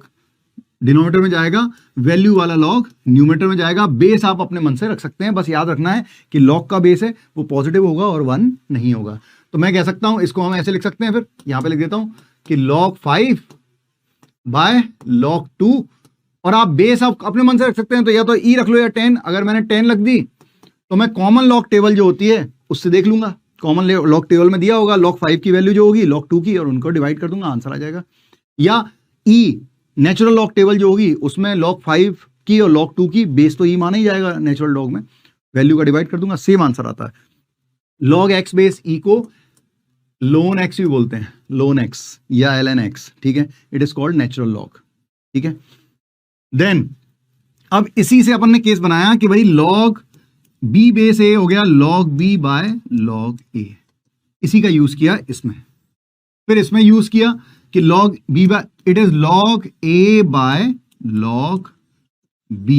डिनोमिनेटर में जाएगा, वैल्यू वाला log न्यूमरेटर में जाएगा। बेस आप अपने मन से रख सकते हैं, बस याद रखना है कि log का बेस है वो पॉजिटिव होगा और 1 नहीं होगा। तो मैं कह सकता हूं, इसको हम ऐसे लिख सकते हैं, फिर यहां पे लिख देता हूं कि log 5 बाय log 2, और आप बेस आप अपने मन से रख सकते हैं, तो या तो e रख लो या 10। अगर मैंने 10 रख दी तो मैं कॉमन लॉग टेबल जो होती है उससे देख लूंगा, कॉमन लॉग टेबल में दिया होगा log 5 की वैल्यू जो होगी log 2 की, और उनको डिवाइड कर दूंगा, आंसर आ जाएगा। या e नेचुरल लॉग टेबल जो होगी उसमें log 5 की और log 2 की बेस तो e माना ही जाएगा नेचुरल लॉग में, वैल्यू का डिवाइड कर दूंगा, सेम आंसर आता है। log x बेस e को ln x भी बोलते हैं, ln x या ln x। ठीक है, it is called natural log. ठीक है, देन अब इसी से अपन ने केस बनाया कि भाई log b बेस a हो गया log b by log a, इसी का यूज किया इसमें। फिर इसमें यूज किया कि log b by, it is log a by log b।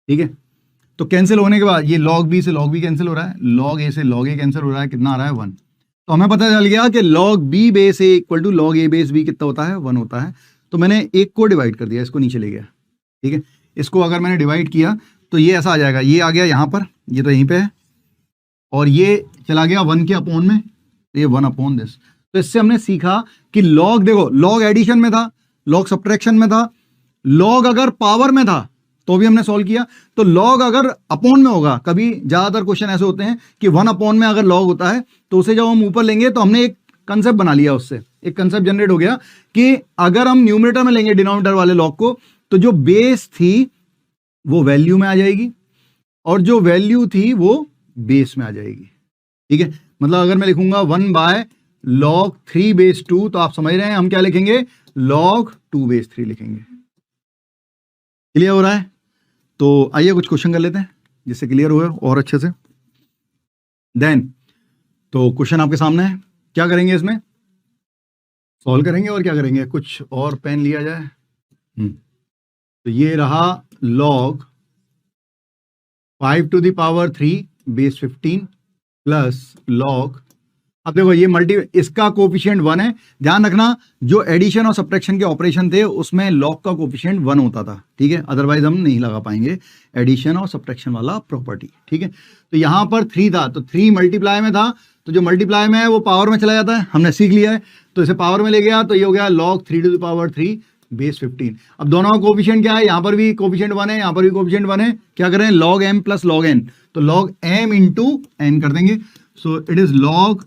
ठीक है, तो कैंसिल होने के बाद ये log b से log b कैंसिल हो रहा है, log a से log a कैंसिल हो रहा है, कितना आ रहा है 1। तो हमें पता चल गया कि log b base a equal to log a base b कितना होता है, 1 होता है। तो मैंने एक को डिवाइड कर दिया, इसको नीचे ले गया। ठीक है, इसको अगर मैंने डिवाइड किया तो ये ऐसा आ जाएगा, ये आ गया यहाँ पर, ये तो यहीं पे है, और ये चला गया 1 के अपॉन में, तो ये 1 अपॉन दिस। तो इससे हमने सीखा कि log, देखो log एडिशन में था, log सब्ट्रैक्शन में था, log अगर पावर में था तो भी हमने सॉल्व किया, तो log अगर अपॉन में होगा, कभी ज्यादातर क्वेश्चन ऐसे होते हैं कि 1 अपॉन में अगर log होता है तो उसे जब हम ऊपर लेंगे तो हमने एक कंसेप्ट बना लिया, उससे एक कंसेप्ट जनरेट हो गया कि अगर हम न्यूमरेटर में लेंगे डिनोमिनेटर वाले log को, तो जो बेस थी वो वैल्यू में आ जाएगी और जो वैल्यू थी वो बेस में आ जाएगी। ठीक है, मतलब अगर मैं लिखूंगा 1 बाय log 3 बेस 2, तो आप समझ रहे हैं हम क्या लिखेंगे, log 2 बेस 3 लिखेंगे। क्लियर हो रहा है? तो आइए कुछ क्वेश्चन कर लेते हैं। जिससे क्लियर हुए और अच्छे से। देन तो क्वेश्चन आपके सामने है, क्या करेंगे इसमें, सॉल्व करेंगे और क्या करेंगे, कुछ और पेन लिया जाए। तो ये रहा log 5 to the power 3 base 15 plus log, अब देखो ये इसका कोफिशिएंट 1 है। ध्यान रखना जो एडिशन और सब्ट्रैक्शन के ऑपरेशन थे उसमें log का कोफिशिएंट 1 होता था, ठीक है, अदरवाइज हम नहीं लगा पाएंगे एडिशन और सब्ट्रैक्शन वाला प्रॉपर्टी, ठीक है। तो यहां पर 3 था तो 3 मल्टीप्लाई में था, तो जो मल्टीप्लाई में है वो पावर में चला जाता है, हमने सीख लिया है। तो इसे पावर में ले गया तो ये हो गया log 3 to the power 3 base 15। अब दोनों का कोफिशिएंट क्या है, यहां पर भी कोफिशिएंट 1 है, यहां पर भी कोफिशिएंट 1 है, क्या करें log m plus log n, तो log m इंटू n कर देंगे। सो it is log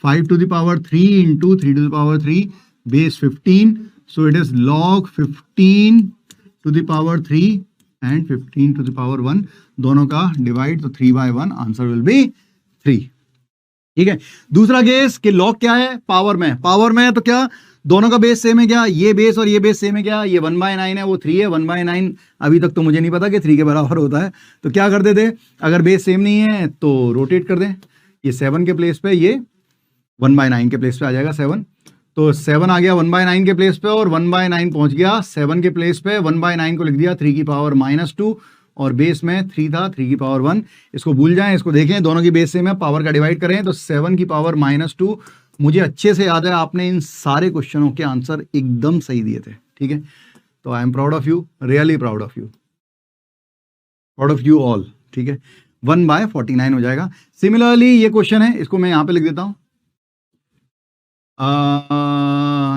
5 to the power 3 into 3 to the power 3 base 15. So it is log 15 to the power 3 and 15 to the power 1, दोनों का divide तो 3/1, answer will be 3, ठीक है। दूसरा case कि log क्या है, पावर में, पावर में तो क्या दोनों का बेस सेम है, क्या ये बेस और ये बेस सेम है, क्या ये 1/9 है वो 3 है, 1/9 अभी तक तो मुझे नहीं पता कि 3 के बराबर होता है, तो क्या कर देते, अगर बेस सेम नहीं है तो रोटेट कर दें, ये 7 के प्लेस पे ये 1/9 के प्लेस पे आ जाएगा 7, तो 7 आ गया 1/9 के प्लेस पे और 1/9 पहुंच गया 7 के प्लेस पे, 1/9 को लिख दिया 3 की पावर -2 और बेस में 3 था 3 की पावर 1, इसको भूल जाएं, इसको देखें दोनों की बेस सेम है, पावर का डिवाइड करें तो 7 की पावर -2। मुझे अच्छे से याद है आपने इन सारे क्वेश्चनों के आंसर एकदम सही दिए थे, ठीक है। तो I am proud of you, really proud of you, proud of you all, ठीक है। 1/49 हो जाएगा। सिमिलरली ये क्वेश्चन है, इसको मैं यहां पे लिख देता हूं,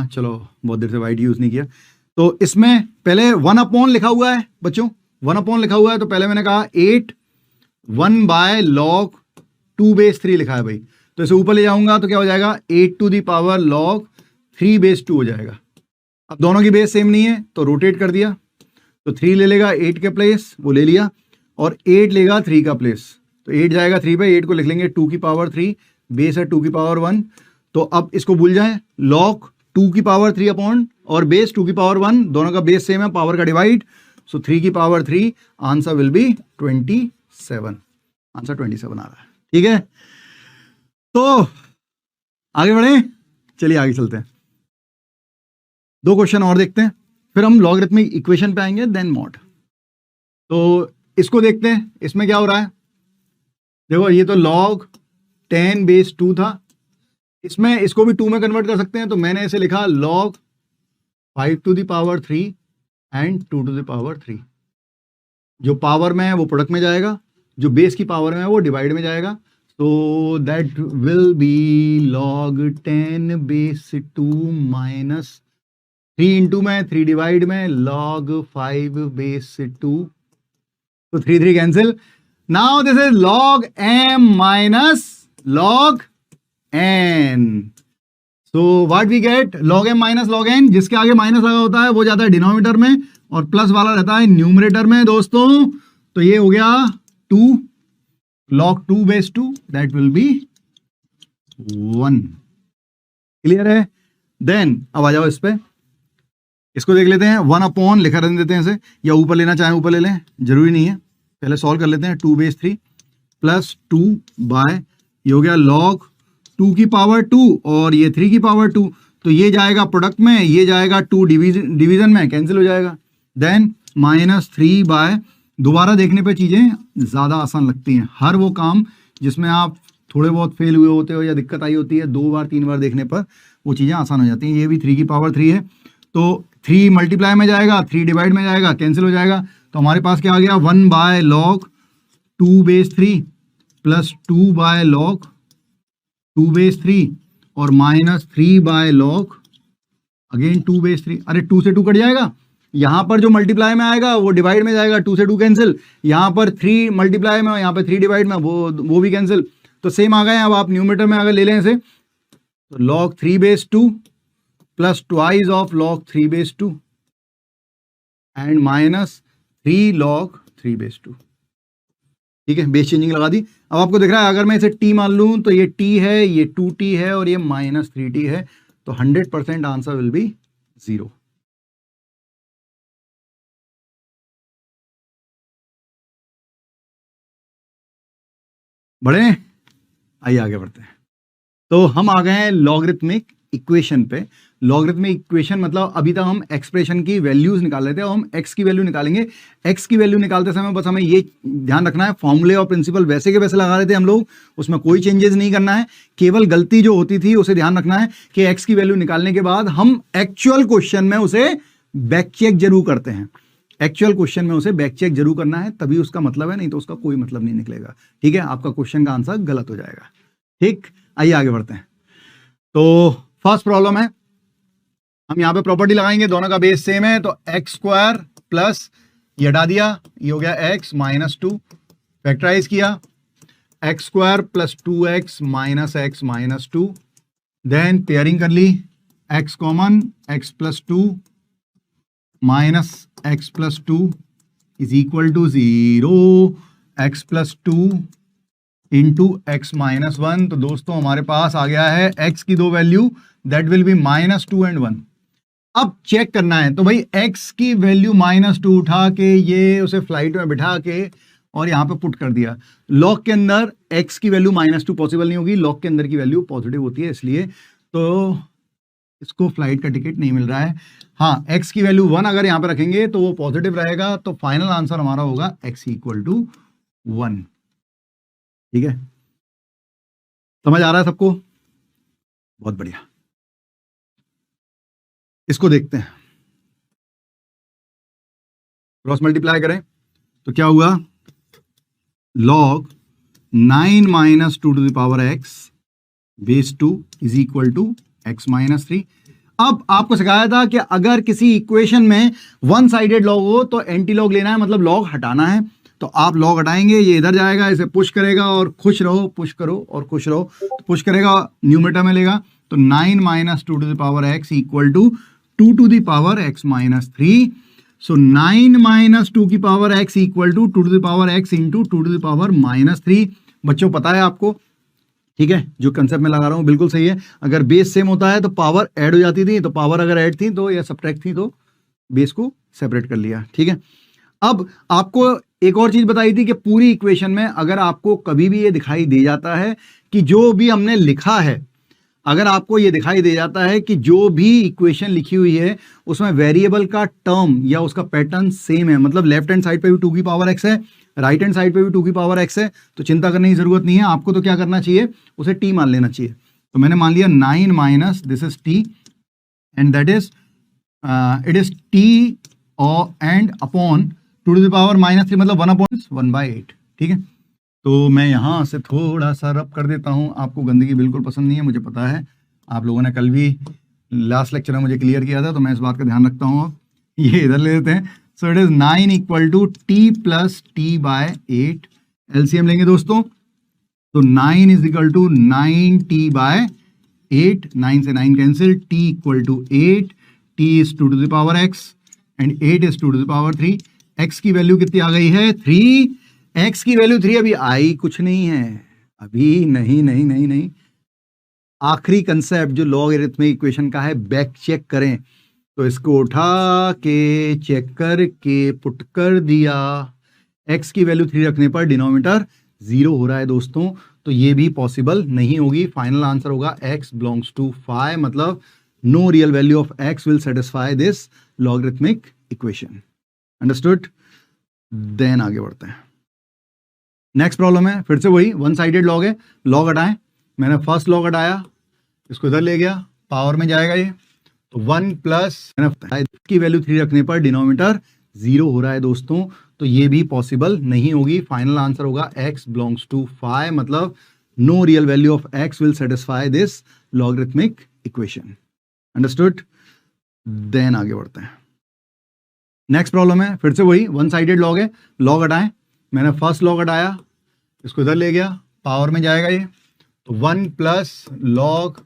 चलो बहुत देर से वाइट यूज नहीं किया, तो इसमें पहले 1/, लिखा हुआ है बच्चों, 1/, लिखा हुआ है, तो पहले मैंने कहा 8 1/log 2 बेस 3 लिखा है भाई, तो इसे ऊपर ले जाऊंगा तो क्या हो जाएगा 8 to the power log 3 base 2 हो जाएगा। अब दोनों की बेस सेम नहीं है तो रोटेट कर दिया, तो 3 ले लेगा 8 के प्लेस, वो ले लिया, और 8 लेगा 3 का प्लेस, तो 8 जाएगा 3 पे, 8 को लिख लेंगे 2 की पावर 3, बेस है 2 की पावर 1, तो अब इसको भूल जाएं, log 2 की पावर 3 अपॉन और बेस 2 की पावर 1, दोनों का बेस सेम है, पावर का डिवाइड, सो 3 की power 3, answer will B 27, answer 27 आ रहा है, ठीक है। तो आगे बढ़े, चलिए आगे चलते हैं, 2 क्वेश्चन और देखते हैं, फिर हम लॉगरिथमिक इक्वेशन पे आएंगे, देन मॉड। तो इसको देखते हैं, इसमें क्या हो रहा है, देखो ये तो log 10 बेस 2 था, इसमें इसको भी 2 में कन्वर्ट कर सकते हैं, तो मैंने इसे लिखा log 5 to the power 3 and 2 to the power 3, जो पावर में है वो प्रोडक्ट में जाएगा, जो बेस की पावर में है वो डिवाइड में जाएगा, so that will be log 10 base 2 minus 3 into में 3 डिवाइड में log 5 बेस 2, तो 3 3 cancel, now this is log m minus log n, so what we get, log m minus log n, जिसके आगे माइनस लगा होता है वो जाता है डिनोमिनेटर में और प्लस वाला रहता है न्यूमरेटर में दोस्तों, तो ये हो गया 2 log 2 base 2, that will B 1, clear है। देन अब आ जाओ इस पे, इसको देख लेते हैं, 1/, लिखा रहने देते हैं इसे, या ऊपर लेना चाहें ऊपर ले लें, जरूरी नहीं है, पहले सॉल्व कर लेते हैं, 2 बेस 3 प्लस 2 बाय, ये हो गया log 2 की पावर 2 और ये 3 की पावर 2, तो ये जाएगा प्रोडक्ट में, ये जाएगा 2 डिवीजन में, कैंसिल हो जाएगा, देन -3 बाय, दोबारा देखने पे चीजें ज्यादा आसान लगती हैं, हर वो काम जिसमें आप थोड़े बहुत फेल हुए होते हो या दिक्कत आई होती है, 2 बार 3 बार देखने पर वो चीजें आसान हो जाती हैं। ये भी 3 की पावर 3 है, तो 3 मल्टीप्लाई में जाएगा, 3 डिवाइड में जाएगा, कैंसिल हो जाएगा, तो हमारे पास क्या आ गया 1/log 2 base 3 plus 2/log 2 base 3 और -3/log अगेन 2 बेस 3, अरे 2 से 2 कट जाएगा, यहां पर जो मल्टीप्लाई में आएगा वो डिवाइड में जाएगा, 2 से 2 कैंसिल, यहां पर 3 मल्टीप्लाई में, यहां पर 3 डिवाइड में, वो भी कैंसिल, तो सेम आ गए। अब आप न्यूमरेटर में अगर ले लें इसे, तो log 3 base 2 plus twice of log 3 base 2 and -3 log 3 base 2, ठीक है, बेस चेंजिंग लगा दी। अब आपको दिख रहा है, अगर मैं इसे t मान लूं तो ये t है, ये 2t है और ये -3t है, तो 100% आंसर विल बी 0। बढ़े, आइए आगे बढ़ते हैं। तो हम आ गए हैं लॉगरिथमिक इक्वेशन पे। लॉगरिथमिक इक्वेशन मतलब अभी तक हम एक्सप्रेशन की वैल्यूज निकाल रहे थे, और हम एक्स की वैल्यू निकालेंगे। एक्स की वैल्यू निकालते समय बस हमें ये ध्यान रखना है, फॉर्मूले और प्रिंसिपल वैसे के वैसे लगा रहे थे हम लोग, उसमें कोई चेंजेस नहीं करना है। केवल गलती जो होती थी उसे ध्यान रखना है कि एक्स की वैल्यू निकालने के बाद हम एक्चुअल क्वेश्चन में उसे बैक चेक जरूर करते हैं। एक्चुअल क्वेश्चन में उसे बैक चेक जरूर करना है, तभी उसका मतलब है, नहीं तो उसका कोई मतलब नहीं निकलेगा। ठीक है, आपका क्वेश्चन का आंसर गलत हो जाएगा। ठीक, आइए आगे बढ़ते हैं। तो फर्स्ट प्रॉब्लम है, हम यहां पे प्रॉपर्टी लगाएंगे, दोनों का बेस सेम है, तो एक्स स्क्वायर प्लस ये हटा दिया, ये हो गया एक्स माइनस 2, फैक्टराइज किया, x square plus 2x minus 2, then pairing कर ली, x common, x plus 2 minus x plus 2 is equal to 0, x plus 2 into x minus 1। तो दोस्तों हमारे पास आ गया है एक्स की दो value, that will B -2 and 1। अब चेक करना है, तो भाई एक्स की वैल्यू -2 उठा के ये उसे फ्लाइट में बिठा के और यहां पे पुट कर दिया। लॉग के अंदर एक्स की वैल्यू -2 पॉसिबल नहीं होगी, लॉग के अंदर की वैल्यू पॉजिटिव होती है, इसलिए तो इसको फ्लाइट का टिकट नहीं मिल रहा है। हाँ, एक्स की वैल्यू 1 अगर यहां पे रखेंगे तो वो पॉजिटिव रहेगा, तो फाइनल आंसर हमारा होगा एक्स इक्वल टू 1। ठीक है, समझ आ रहा है सबको? बहुत बढ़िया। इसको देखते हैं, क्रॉस मल्टीप्लाई करें तो क्या हुआ, log 9 minus 2 to the power x base 2 is equal to x minus 3। अब आपको सिखाया था कि अगर किसी इक्वेशन में वन साइडेड लॉग हो तो एंटी लॉग लेना है, मतलब लॉग हटाना है। तो आप लॉग हटाएंगे, ये इधर जाएगा, इसे पुश करेगा और खुश रहो, पुश करो और खुश रहो, तो पुश करेगा न्यूमरेटर में लेगा, तो 9 minus 2 to the power x equal to 2 to the power x minus 3। So 9 minus 2 की power x equal to 2 to the power x into 2 to the power -3। बच्चों पता है आपको? ठीक है, जो कंसेप्ट में लगा रहा हूं बिल्कुल सही है। अगर बेस सेम होता है तो पावर ऐड हो जाती थी, तो पावर अगर ऐड थी तो या सब्ट्रैक्ट थी तो बेस को सेपरेट कर लिया। ठीक है, अब आपको एक और चीज बताई थी कि पूरी इक्वेशन में अगर आपको कभी भी ये दिखाई दे जाता है कि जो भी हमने लिखा है, अगर आपको ये दिखाई दे जाता है कि जो भी इक्वेशन लिखी हुई है उसमें वेरिएबल का टर्म या उसका पैटर्न सेम है, मतलब लेफ्ट हैंड साइड पे भी 2 की पावर एक्स है, राइट हैंड साइड पे भी 2 की पावर एक्स है, तो चिंता करने की जरूरत नहीं है। आपको तो क्या करना चाहिए, उसे टी मान लेना चाहिए। तो मैंने मान लिया 9 minus this is T and that is it is T और and upon 2 to the power -3 मतलब 1/8। ठीक है, तो मैं यहां से थोड़ा सा रब कर देता हूं, आपको गंदगी बिल्कुल पसंद नहीं है, मुझे पता है। आप लोगों ने कल भी लास्ट लेक्चर में मुझे क्लियर किया था, तो मैं इस बात का ध्यान रखता हूं। अब ये इधर ले लेते हैं, so it is 9 equal to t plus t by 8। LCM लेंगे दोस्तों, तो 9 is equal to 9t bye 8, 9 से 9 cancel, t equal to 8, t is 2 to the power x and 8 is 2 to the power 3। x की value कितनी आ गई है, 3। x की वैल्यू 3 अभी आई कुछ नहीं है, अभी नहीं। आखिरी कंसेप्ट जो लॉगरिथमिक इक्वेशन का है, बैक चेक करें, तो इसको उठा के चेक करके पुट कर दिया, x की वैल्यू 3 रखने पर डिनोमिनेटर 0 हो रहा है दोस्तों, तो ये भी पॉसिबल नहीं होगी। फाइनल आंसर होगा x बिलोंग्स टू 5, मतलब no real value of x will satisfy this logarithmic equation. Understood? Then आगे बढ़ते हैं। नेक्स्ट प्रॉब्लम है, फिर से वही वन साइडेड लॉग है, लॉग हटाएं। मैंने फर्स्ट लॉग हटाया, इसको इधर ले गया, पावर में जाएगा ये, तो 1 प्लस की वैल्यू 3 रखने पर डिनोमिनेटर 0 हो रहा है दोस्तों, तो ये भी पॉसिबल नहीं होगी। फाइनल आंसर होगा x बिलोंग्स टू 5, मतलब no real value of x will satisfy this logarithmic equation. Understood? Then आगे बढ़ते हैं। नेक्स्ट प्रॉब्लम है, फिर से वही वन साइडेड लॉग है, लॉग हटाएं। मैंने फर्स्ट लॉग हटाया, इसको इधर ले गया, पावर में जाएगा ये, तो 1 plus log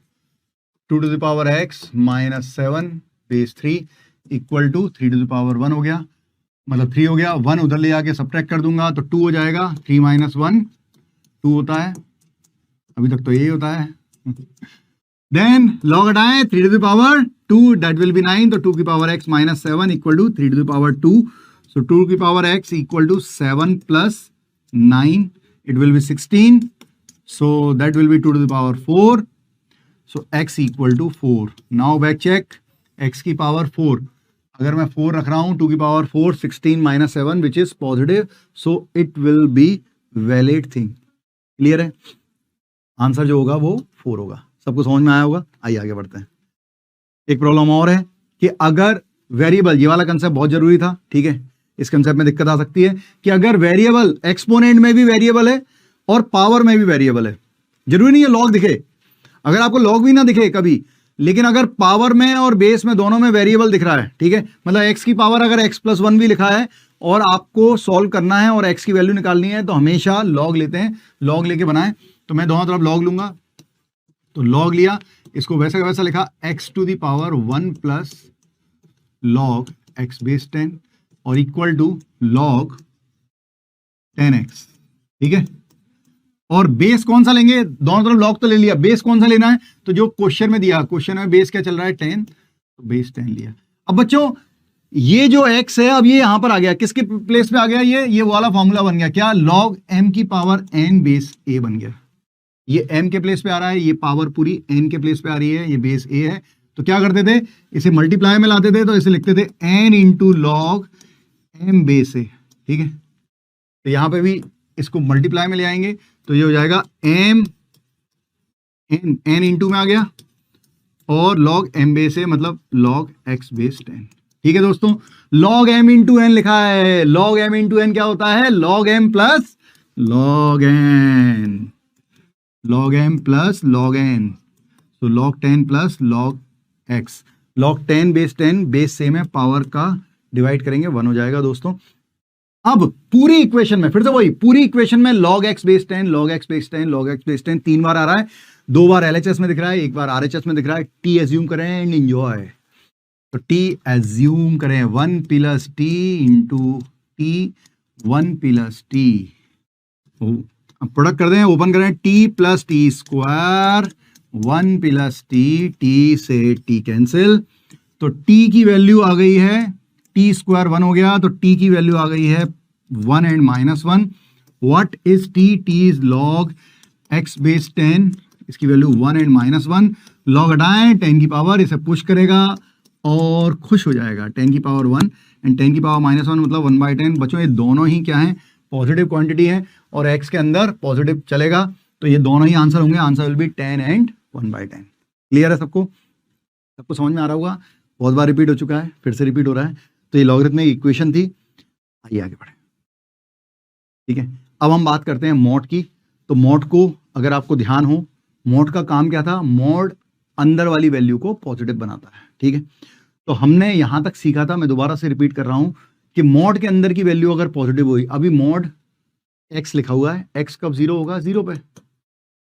2 to the power x minus 7 base 3 equal to 3 to the power 1 हो गया, मतलब 3 हो गया। 1 उधर ले आके सब्ट्रैक्ट कर दूंगा तो 2 हो जाएगा, 3 माइनस 1 2 होता है, अभी तक तो यही होता है। देन लॉग हटाएं, 3 to the power 2 that will be 9, तो 2 की power x minus 7 equal to 3 to the power 2, so 2 की power x equal to 7 plus 9 it will be 16, So that will be 2 to the power 4. So x equal to 4. Now back check. x की power 4. अगर मैं 4 रख रहा हूं 2 की power 4, 16 minus 7 which is positive. So it will be valid thing. Clear है? Answer जो होगा वो 4 होगा. सबको समझ में आया होगा? आइए आगे बढ़ते हैं. एक प्रॉब्लम और है कि अगर वेरिएबल, ये वाला कंसेप्ट बहुत जरूरी था, ठीक है, इस कंसेप्ट में दिक्कत आ सकती है कि अगर वेरिएबल एक्सपोनेंट में भी वेरिएबल है और पावर में भी वेरिएबल है, जरूरी नहीं है लॉग दिखे, अगर आपको लॉग भी ना दिखे कभी, लेकिन अगर पावर में और बेस में दोनों में वेरिएबल दिख रहा है, ठीक है, मतलब x की पावर अगर x+1 भी लिखा है और आपको सॉल्व करना है और x की वैल्यू निकालनी है तो हमेशा लॉग लेते हैं, लॉग लेके बनाएं. तो मैं दोनों तरफ लॉग लूंगा, तो लॉग लिया, इसको वैसा का वैसा लिखा x to the power 1 plus log x base 10 और इक्वल टू लॉग 10x. ठीक है, और बेस कौन सा लेंगे, दोनों तरफ लॉग तो ले लिया, बेस कौन सा लेना है, तो जो क्वेश्चन में दिया, क्वेश्चन में बेस क्या चल रहा है 10, तो बेस 10 लिया. अब बच्चों ये जो x है अब ये यहां पर आ गया, किसके प्लेस पे आ गया, ये वाला फॉर्मूला बन गया, क्या, लॉग m की पावर n बेस a बन गया. ये m के प्लेस पे आ रहा है, ये पावर पूरी n के प्लेस पे आ रही है, ये बेस a है. तो क्या करते थे, इसे मल्टीप्लाई में लाते थे, तो इसे लिखते थे n into log m base a. ठीक है, तो यहां पे भी इसको मल्टीप्लाई में ले आएंगे तो ये हो जाएगा m n इंटू में आ गया और log m बेस a मतलब log x बेस 10. ठीक है दोस्तों, log m इंटू n लिखा है, log m इंटू n क्या होता है, log m plus log n, log m plus log n, तो log 10 plus log x, log 10 base 10 base same है, पावर का डिवाइड करेंगे 1 हो जाएगा दोस्तों. अब पूरी इक्वेशन में फिर से वही, पूरी इक्वेशन में log x base 10 log x base 10 log x base 10 3 बार आ रहा है, 2 बार LHS में दिख रहा है, 1 बार RHS में दिख रहा है. t एज्यूम करें एंड एंजॉय. तो t एज्यूम करें 1 plus t into t 1 plus t. अब प्रोडक्ट कर दें, ओपन करें, t plus T square 1 plus t से t कैंसिल, तो t की वैल्यू आ गई है, टी स्क्वायर 1 हो गया, तो t की वैल्यू आ गई है 1 and -1. What is t, t is log x base 10, इसकी वैल्यू 1 एंड -1. लॉग हटाएं, 10 की पावर, इसे पुश करेगा और खुश हो जाएगा, 10 की पावर 1 एंड 10 की पावर -1 मतलब 1/10. बच्चों ये दोनों ही क्या है, पॉजिटिव क्वांटिटी है और x के अंदर पॉजिटिव चलेगा, तो ये दोनों ही आंसर होंगे, answer will B 10 and 1/10. Clear है सबको, सबको समझ में आ रहा होगा, बहुत बार रिपीट हो चुका है, फिर से रिपीट हो रहा है. तो ये लॉगरिथमिक इक्वेशन थी. आइए आगे बढ़े. ठीक है, अब हम बात करते हैं मॉड की. तो मॉड को अगर आपको ध्यान हो, मॉड का काम क्या था, मॉड अंदर वाली वैल्यू को पॉजिटिव बनाता है. ठीक है, तो हमने यहां तक सीखा था, मैं दोबारा से रिपीट कर रहा हूं कि मॉड के अंदर की वैल्यू अगर पॉजिटिव हुई, अभी मॉड x लिखा हुआ है, x कब 0 होगा, 0 पे.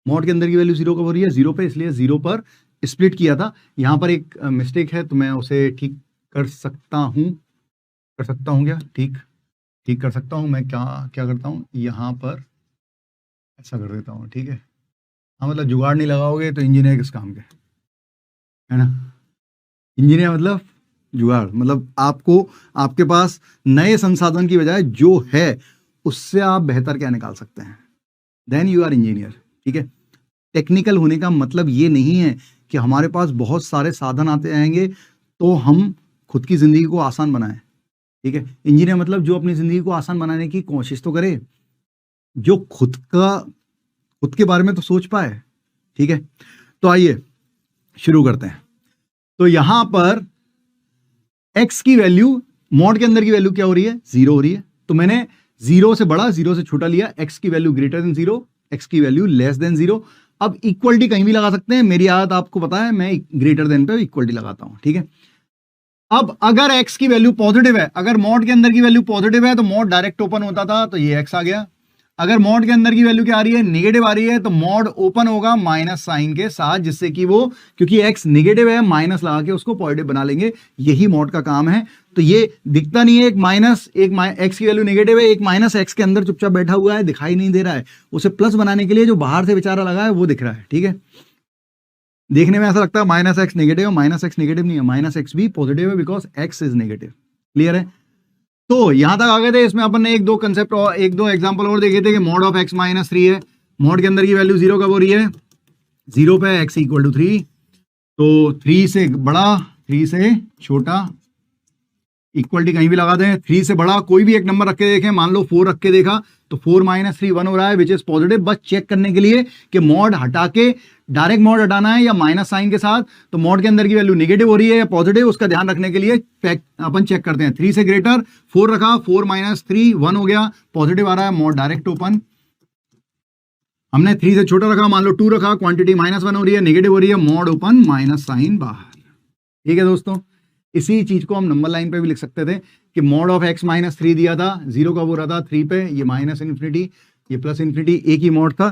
मॉड के अंदर की वैल्यू 0 कब हो रही है, 0 पे, इसलिए 0 पर स्प्लिट किया था. यहां पर एक मिस्टेक है तो मैं उसे ठीक कर सकता हूं, क्या ठीक कर सकता हूं. मैं क्या करता हूं, यहां पर ऐसा कर देता हूं. ठीक है, हाँ, मतलब जुगाड़ नहीं लगाओगे तो इंजीनियर किस काम के, है ना. इंजीनियर मतलब जुगाड़, मतलब आपको, आपके पास नए संसाधन की बजाय जो है उससे आप बेहतर क्या निकाल सकते हैं, देन यू आर इंजीनियर. ठीक है, टेक्निकल होने का मतलब ये नहीं है कि हमारे पास बहुत सारे साधन आते आएंगे तो हम खुद की जिंदगी को आसान बनाएं. ठीक है, इंजीनियर मतलब जो अपनी जिंदगी को आसान बनाने की कोशिश तो करे, जो खुद के बारे में तो सोच पाए. ठीक है, तो आइए शुरू करते हैं. तो यहां पर x की वैल्यू, मॉड के अंदर की वैल्यू क्या हो रही है, 0 हो रही है. तो मैंने 0 से बड़ा 0 से छोटा लिया, x की वैल्यू ग्रेटर देन 0, x की वैल्यू लेस देन 0. अब इक्वलिटी कहीं भी लगा सकते हैं, मेरी आदत आपको पता है, मैं ग्रेटर देन पे इक्वलिटी लगाता हूं. ठीक है, अब अगर x की वैल्यू पॉजिटिव है, अगर मॉड के अंदर की वैल्यू पॉजिटिव है तो मॉड डायरेक्ट ओपन होता था, तो ये x आ गया. अगर मॉड के अंदर की वैल्यू क्या आ रही है, नेगेटिव आ रही है, तो मॉड ओपन होगा माइनस साइन के साथ, जिससे कि वो, क्योंकि x नेगेटिव है, माइनस लगा के उसको पॉजिटिव बना लेंगे. यही मॉड का काम है. तो ये दिखता नहीं है, x की वैल्यू नेगेटिव है, एक माइनस x के अंदर चुपचाप बैठा हुआ है, दिखाई नहीं दे रहा है. उसे प्लस बनाने के लिए जो बाहर से बेचारा लगा है वो दिख रहा है. ठीक है, देखने में ऐसा लगता है -x नेगेटिव है, -x नेगेटिव नहीं है, -x भी पॉजिटिव है, because x is negative. Clear है. तो यहां तक आ गए थे. इसमें अपन ने एक दो एग्जांपल और देखे थे कि मॉड ऑफ x -3 है, मॉड के अंदर की वैल्यू 0 कब हो रही है, 0 पे x इक्वल टू 3, तो 3 से बड़ा 3 से छोटा, इक्वलिटी कहीं भी लगा दें, 3 से बड़ा कोई भी एक नंबर रख के देखें, मान लो 4 रख के देखा तो 4 - 3 1 हो रहा है, विच इज पॉजिटिव। बस चेक करने के लिए कि मॉड हटा के डायरेक्ट मॉड हटाना है या माइनस साइन के साथ, तो मॉड के अंदर की वैल्यू नेगेटिव हो रही है या पॉजिटिव, उसका ध्यान रखने के लिए अपन चेक करते हैं। 3 से ग्रेटर 4 रखा, 4 - 3 1 हो गया, पॉजिटिव आ रहा है, मॉड डायरेक्ट ओपन। हमने 3 से छोटा रखा, मान लो 2 रखा, क्वांटिटी -1 हो रही है, नेगेटिव हो रही है, मॉड ओपन, माइनस साइन बाहर। ठीक है दोस्तों, इसी चीज को हम नंबर लाइन पे भी लिख सकते थे कि मॉड ऑफ x - 3 दिया था, 0 कब हो रहा था, 3 पे, ये माइनस इन्फिनिटी, ये प्लस इन्फिनिटी, एक ही मॉड था,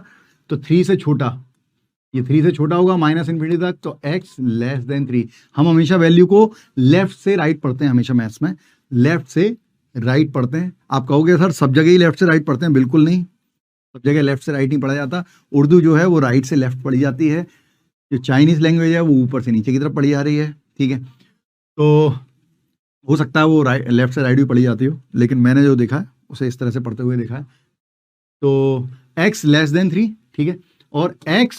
तो 3 से छोटा, ये 3 से छोटा होगा माइनस इन्फिनिटी तक, तो x लेस देन 3। हम हमेशा वैल्यू को लेफ्ट से राइट पढ़ते हैं, हमेशा मैथ्स में लेफ्ट से राइट पढ़ते हैं। आप कहोगे सर सब जगह ही लेफ्ट से राइट पढ़ते हैं, बिल्कुल नहीं, सब जगह लेफ्ट से राइट नहीं पढ़ा जाता। उर्दू जो है वो राइट से लेफ्ट पढ़ी जाती है, जो चाइनीज लैंग्वेज है वो ऊपर से नीचे की तरफ पढ़ी जा रही है। ठीक है, तो हो सकता है वो लेफ्ट से राइट भी पढ़ी जाती हो, लेकिन मैंने जो देखा है उसे इस तरह से पढ़ते हुए देखा है। तो x लेस देन 3, ठीक है, और x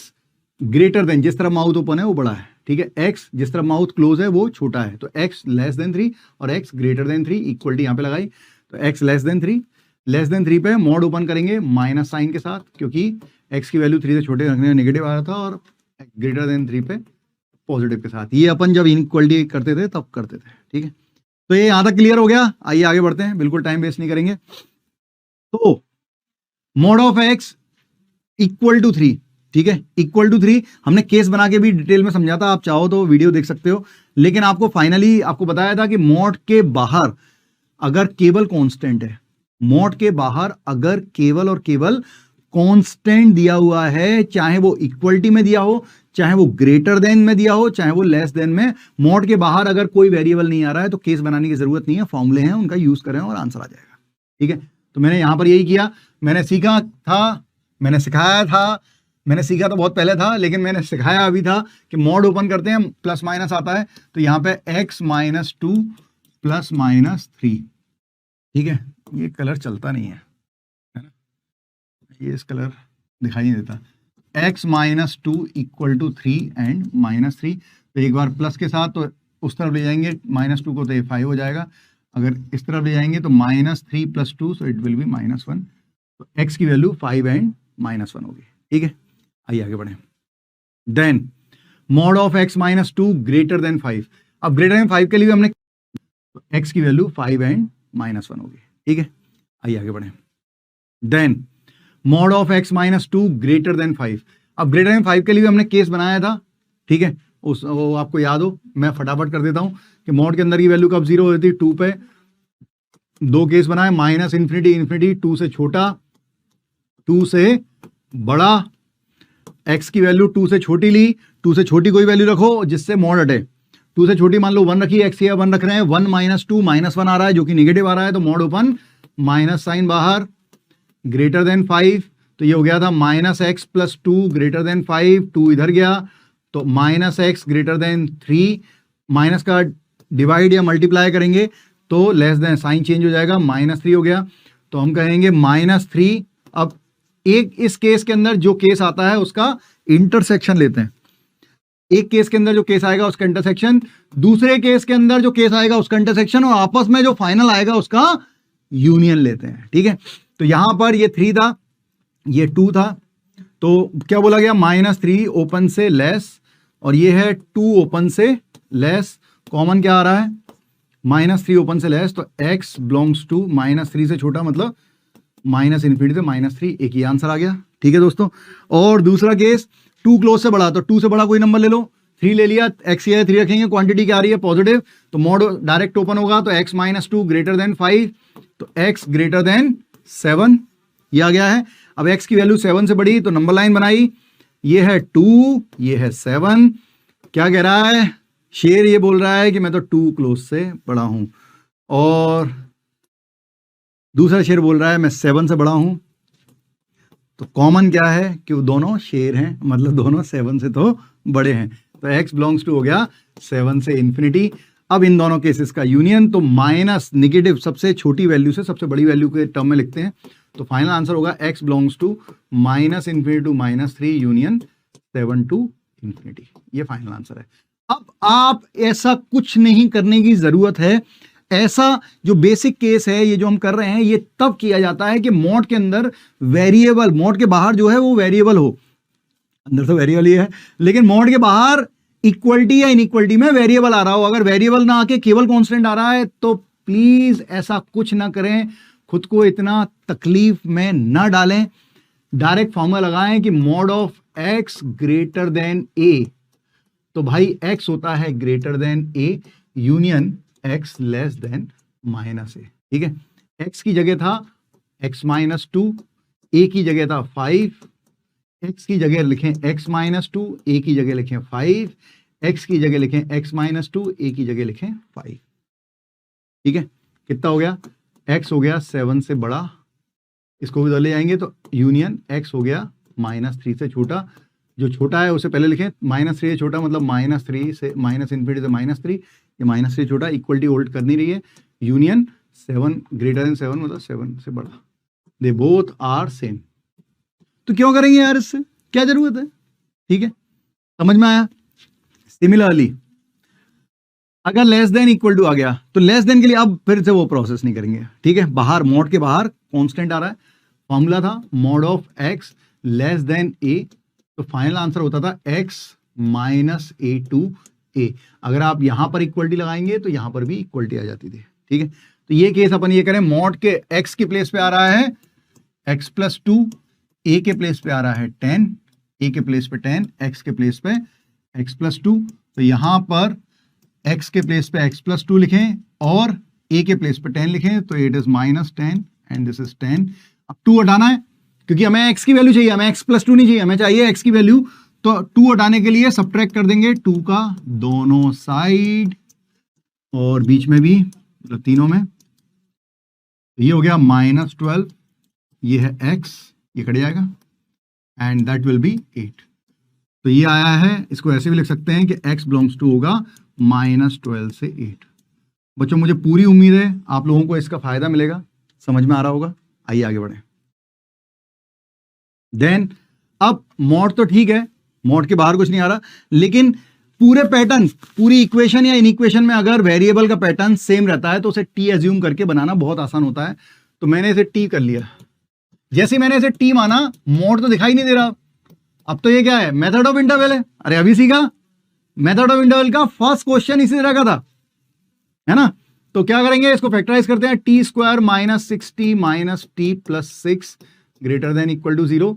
ग्रेटर देन, जिस तरह माउथ ओपन है वो बड़ा है, ठीक है, x जिस तरह माउथ क्लोज है वो छोटा है, तो x लेस देन 3 और x ग्रेटर देन 3, इक्वलिटी यहाँ पे लगाई, तो x लेस देन 3 पे मॉड ओपन करेंगे माइनस साइन के साथ, क्योंकि x की वैल्यू 3 से छोटे रखने में नेगेटिव आ रहा था, और ग्रेटर देन 3 पे पॉजिटिव के साथ। ये अपन जब इनइक्वलिटी करते थे तब करते थे। ठीक है, तो ये यहां तक क्लियर हो गया। आइए आगे बढ़ते हैं, बिल्कुल टाइम वेस्ट नहीं करेंगे। तो mod of x equal to 3, ठीक है, इक्वल टू 3 हमने केस बना के भी डिटेल में समझा था, आप चाहो तो वीडियो देख सकते हो, लेकिन आपको फाइनली आपको बताया था कि मॉड के बाहर अगर केवल कांस्टेंट है, मॉड के बाहर अगर केवल और केवल कांस्टेंट दिया हुआ है, चाहे वो इक्वलिटी में दिया हो, चाहे वो ग्रेटर देन में दिया हो, चाहे वो लेस देन में, मॉड के बाहर अगर कोई वेरिएबल नहीं आ रहा है तो केस बनाने की जरूरत नहीं है, फॉर्मूले हैं उनका यूज करें और आंसर आ जाएगा। ठीक है, तो मैंने यहां पर यही किया, मैंने सीखा था, मैंने सिखाया था, मैंने सीखा तो बहुत पहले था, लेकिन मैंने सिखाया अभी था कि मॉड ओपन करते हैं, प्लस माइनस आता है, तो यहाँ पे x - 2 प्लस माइनस 3। ठीक है, ये कलर चलता नहीं है ना, ये इस कलर दिखाई नहीं देता। x - 2 इक्वल टू 3 एंड -3, तो एक बार प्लस के साथ तो उस तरफ ले जाएंगे, -2 को तो ये 5 हो जाएगा, अगर इस तरफ ले जाएंगे तो -3 + 2, सो इट विल बी -1, तो x की वैल्यू 5 एंड -1 होगी। ठीक है, आइए आगे बढ़ें। Then mod of x - 2 greater then 5, अब ग्रेटर देन 5 के लिए हमने x की वैल्यू 5 एंड -1 होगी। ठीक है, आइए आगे बढ़ें। Then mod of x - 2 greater then 5, अब ग्रेटर देन 5 के लिए हमने केस बनाया था। ठीक है, वो आपको याद हो, मैं फटाफट कर देता हूं कि मॉड के अंदर की वैल्यू कब 0 होती है, 2 पे, दो केस बनाए, माइनस इन्फिनिटी इन्फिनिटी, 2 से छोटा, 2 से बड़ा, x की वैल्यू 2 से छोटी ली, 2 से छोटी कोई वैल्यू रखो जिससे मॉड हटे, 2 से छोटी मान लो 1 रखी, x या 1 रख रहे हैं, 1 - 2 -1 आ रहा है जो कि नेगेटिव आ रहा है, तो मॉड ओपन, माइनस साइन बाहर, ग्रेटर देन 5, तो ये हो गया था -x + 2 ग्रेटर देन 5, 2 इधर गया, तो -x ग्रेटर देन 3, माइनस का डिवाइड या मल्टीप्लाई करेंगे तो लेस देन, साइन चेंज हो जाएगा, -3 हो गया, तो हम कहेंगे -3। अब एक इस केस के अंदर जो केस आता है उसका इंटरसेक्शन लेते हैं, एक केस के अंदर जो केस आएगा उसका इंटरसेक्शन, दूसरे केस के अंदर जो केस आएगा उसका इंटरसेक्शन, और आपस में जो फाइनल आएगा उसका यूनियन लेते हैं। ठीक है, तो यहां पर ये 3 था, ये 2 था, तो क्या बोला गया, -3 ओपन से लेस, और ये है 2 ओपन से लेस, कॉमन क्या आ रहा है, -3 ओपन से लेस, तो x बिलोंग्स टू -3 से छोटा, मतलब -∞ से -3, एक ही आंसर आ गया। ठीक है दोस्तों, और दूसरा केस 2 क्लोज से बड़ा, तो 2 से बड़ा कोई नंबर ले लो, 3 ले लिया, x या 3 रखेंगे, क्वांटिटी क्या आ रही है, पॉजिटिव, तो मॉड डायरेक्ट ओपन होगा, तो x - 2 ग्रेटर देन 5, तो x ग्रेटर देन 7, ये आ गया है। अब x की वैल्यू 7 से बड़ी, तो नंबर लाइन बनाई, ये है 2, ये है 7, क्या कह रहा है शेर, ये बोल रहा है कि मैं तो 2 क्लोज से बड़ा हूं, और दूसरा शेर बोल रहा है मैं 7 से बड़ा हूं, तो कॉमन क्या है कि वो दोनों शेर हैं, मतलब दोनों 7 से तो बड़े हैं, तो x बिलोंग्स टू हो गया 7 से इन्फिनिटी। अब इन दोनों केसेस का यूनियन, तो माइनस नेगेटिव सबसे छोटी वैल्यू से सबसे बड़ी वैल्यू के टर्म में लिखते हैं, तो फाइनल आंसर होगा x belongs to -∞ to -3 union 7 to infinity. ये फाइनल आंसर है। अब आप ऐसा कुछ नहीं करने की जरूरत है। ऐसा जो बेसिक केस है, ये जो हम कर रहे हैं, ये तब किया जाता है कि मॉड के अंदर वेरिएबल, मॉड के बाहर जो है वो वेरिएबल हो, अंदर तो वेरिएबल ही है, लेकिन मॉड के बाहर इक्वलिटी या इनइक्वलिटी में वेरिएबल आ रहा हो। अगर वेरिएबल ना आके केवल कांस्टेंट आ रहा है तो प्लीज ऐसा कुछ ना करें, खुद को इतना तकलीफ में ना डालें। डायरेक्ट फॉर्मूला लगाएं कि mod of x greater than a, तो भाई x होता है greater than a union x less then minus a। ठीक है, x की जगह था x माइनस 2, a की जगह था 5, x की जगह लिखें x माइनस 2, a की जगह लिखें 5, x की जगह लिखें x माइनस 2, a की जगह लिखें 5। ठीक है, कितना हो गया, x हो गया 7 से बड़ा, इसको भी ले जाएंगे तो यूनियन x हो गया -3 से छोटा, जो छोटा है उसे पहले लिखें, -3 से छोटा मतलब -3 से -∞ से -3, ये -3 छोटा, इक्वलिटी होल्ड करनी रही है, यूनियन 7 ग्रेटर देन 7 मतलब 7 से बड़ा, दे बोथ आर सेम। तो क्यों करेंगे यार, इससे क्या जरूरत है। ठीक है, समझ में आया। सिमिलरली अगर लेस देन इक्वल टू आ गया तो लेस देन के लिए अब फिर से वो प्रोसेस नहीं करेंगे। ठीक है, बाहर मॉड के बाहर कांस्टेंट आ रहा है, फॉर्मूला था mod of x less than a, तो फाइनल आंसर होता था x minus a to a। अगर आप यहां पर इक्वलिटी लगाएंगे तो यहां पर भी इक्वलिटी आ जाती थी। ठीक है, तो ये केस अपन ये करें, मॉड के x की प्लेस पे आ रहा है x प्लस 2, a के प्लेस पे आ रहा है 10, a के प्लेस पे 10, x के प्लेस पे x प्लस 2, तो यहां पर x के प्लेस पे x प्लस 2 लिखें और a के प्लेस पे 10 लिखें, तो it is -10 and this is 10। अब 2 हटाना है क्योंकि हमें x की वैल्यू चाहिए, हमें x प्लस 2 नहीं चाहिए, हमें चाहिए x की वैल्यू, तो 2 हटाने के लिए सब्ट्रैक्ट कर देंगे 2 का दोनों साइड और बीच में भी, मतलब तीनों में, ये हो गया -12, ये है x, ये कट जाएगा एंड दैट विल बी 8। तो ये आया है, इसको ऐसे भी लिख सकते हैं कि x बिलोंग्स टू होगा -12 से 8। बच्चों मुझे पूरी उम्मीद है आप लोगों को इसका फायदा मिलेगा, समझ में आ रहा होगा। आइए आगे बढ़े। देन अब मॉड तो ठीक है, मॉड के बाहर कुछ नहीं आ रहा, लेकिन पूरे पैटर्न, पूरी इक्वेशन या इनइक्वेशन में अगर वेरिएबल का पैटर्न सेम रहता है तो उसे टी एज्यूम करके बनाना बहुत आसान होता है। तो मैंने इसे टी कर लिया, जैसे मैंने इसे टी माना, मॉड तो दिखाई नहीं दे रहा। अब तो ये क्या है, मेथड ऑफ इंटरवल है। अरे अभी सीखा, मेथड ऑफ इंटरवल का फर्स्ट क्वेश्चन इसी तरह का था, है ना। तो क्या करेंगे, इसको फैक्टराइज करते हैं, t square -60 minus t plus 6 greater than equal to 0,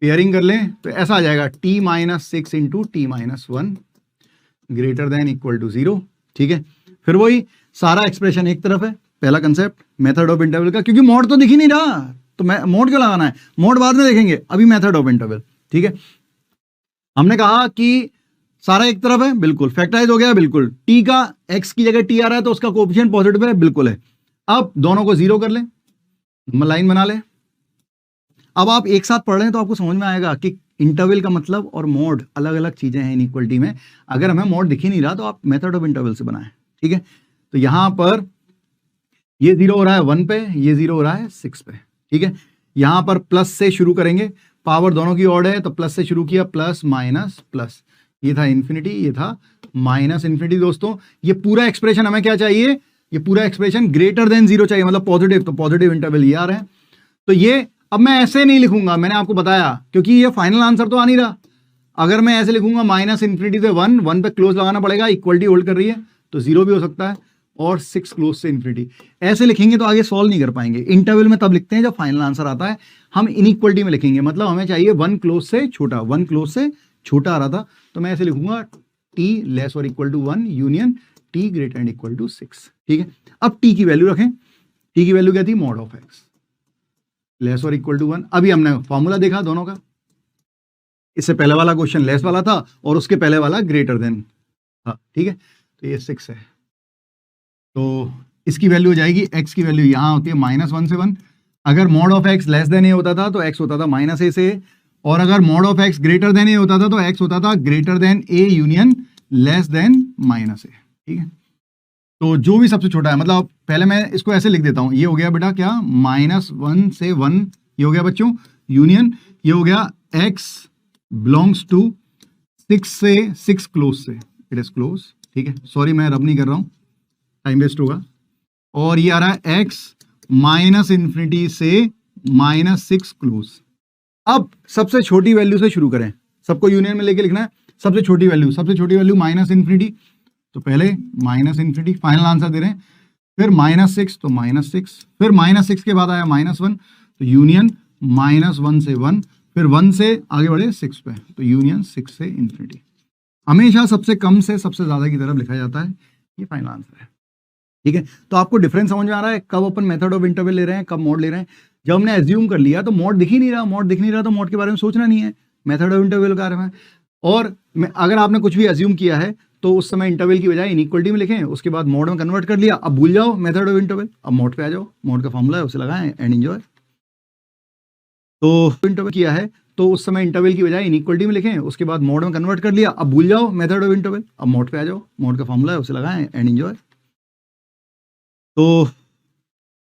pairing कर लें तो ऐसा आ जाएगा t -6 into t -1 greater than equal to 0। ठीक है, फिर वही सारा एक्सप्रेशन एक तरफ है, पहला कंसेप्ट मेथड ऑफ इंटरवल का, क्योंकि मोड तो दिख ही नहीं रहा तो मोड क्यों लगाना है, मोड बाद में देखेंगे, अभी मेथड ऑफ इंटरवल। ठीक है, हमने कहा कि सारा एक तरफ है, बिल्कुल फैक्टराइज हो गया, बिल्कुल t का x की जगह t आ रहा है तो उसका कोएफिशिएंट पॉजिटिव है, बिल्कुल है। अब दोनों को 0 कर लें, लाइन बना लें। अब आप एक साथ पढ़ रहे हैं तो आपको समझ में आएगा कि इंटरवल का मतलब और मोड अलग अलग चीजें हैं इनइक्वलिटी में। अगर हमें मोड दिख ही नहीं रहा तो आप मेथड ऑफ इंटरवल से बनाएं। ठीक है, तो यहां पर ये 0 हो रहा है 1 पे, ये 0 हो रहा है 6 पे। ठीक है, यहां पर प्लस से शुरू करेंगे, पावर दोनों की ऑड है तो प्लस से शुरू किया, प्लस माइनस प्लस, ये था इन्फिनिटी, ये था माइनस इन्फिनिटी। दोस्तों ये पूरा एक्सप्रेशन हमें क्या चाहिए, ये पूरा एक्सप्रेशन ग्रेटर देन 0 चाहिए, मतलब पॉजिटिव, तो पॉजिटिव इंटरवल ये आ रहे हैं। तो ये अब मैं ऐसे नहीं लिखूंगा, मैंने आपको बताया, क्योंकि ये फाइनल आंसर तो आ नहीं रहा। अगर मैं ऐसे लिखूंगा माइनस इन्फिनिटी से 1 पे क्लोज लगाना पड़ेगा, इक्वलिटी होल्ड कर रही है तो 0 भी हो सकता है, और 6 क्लोज से इन्फिनिटी। ऐसे लिखेंगे तो आगे सॉल्व नहीं कर पाएंगे। इंटरवल में तब लिखते हैं जब फाइनल आंसर आता है, हम इनइक्वलिटी में लिखेंगे, मतलब हमें चाहिए 1 क्लोज से छोटा, 1 क्लोज से छोटा आ रहा था, तो मैं ऐसे लिखूंगा t लेस और equal to 1 union t greater and equal to 6। ठीक है, अब t की वैल्यू रखें, t की वैल्यू क्या थी, मॉड ऑफ x लेस और इक्वल टू 1। अभी हमने फॉर्मूला देखा दोनों का, इससे पहले वाला क्वेश्चन लेस वाला था और उसके पहले वाला ग्रेटर देन था। ठीक है, तो ये 6 है, तो इसकी वैल्यू हो जाएगी, x की वैल्यू यहां होती है -1 से 1। अगर mod of x less than a होता था तो x होता था -a से a, और अगर mod of x greater than a होता था तो x होता था greater than a union less than -a। ठीक है, तो जो भी सबसे छोटा है, मतलब पहले मैं इसको ऐसे लिख देता हूं, ये हो गया बेटा क्या, -1 से 1, ये हो गया बच्चों यूनियन, ये हो गया x बिलोंग्स टू 6 से 6 क्लोज से, इट इज क्लोज, ठीक है, सॉरी मैं रब नहीं कर रहा हूं, टाइम वेस्ट होगा। और ये आ रहा है x -∞ से -6 क्लोज। अब सबसे छोटी वैल्यू से शुरू करें, सबको यूनियन में लेके लिखना है, सबसे छोटी वैल्यू -∞, तो पहले -∞, फाइनल आंसर दे रहे हैं, फिर -6 तो -6, फिर -6 के बाद आया -1, तो यूनियन -1 से 1, फिर 1 से आगे बढ़े 6 पे, तो यूनियन 6 से ∞। हमेशा सबसे कम से सबसे ज्यादा की तरफ लिखा जाता है, ये फाइनल आंसर है, ठीक है। तो आपको डिफरेंस समझ में आ रहा है, कब अपन मेथड ऑफ इंटरवल ले रहे हैं, कब मोड ले रहे हैं। जब हमने एज्यूम कर लिया तो मोड दिख ही नहीं रहा, तो मोड के बारे में सोचना नहीं है, मेथड ऑफ इंटरवल के बारे में। और अगर आपने कुछ भी एज्यूम किया है तो उस समय इंटरवल की बजाय इनइक्वलिटी में लिखें, उसके बाद मोड में कन्वर्ट कर लिया, अब भूल जाओ मेथड ऑफ इंटरवल, अब मोड पे आ जाओ, मोड का फॉर्मूला है उसे लगाएं एंड एंजॉय। तो इंटरवल किया है तो उस समय इंटरवल की बजाय इनइक्वलिटी में लिखें, उसके बाद मोड में कन्वर्ट कर लिया, अब भूल जाओ मेथड ऑफ इंटरवल, अब मोड पे आ जाओ, मोड का फॉर्मूला है उसे लगाएं एंड एंजॉय। तो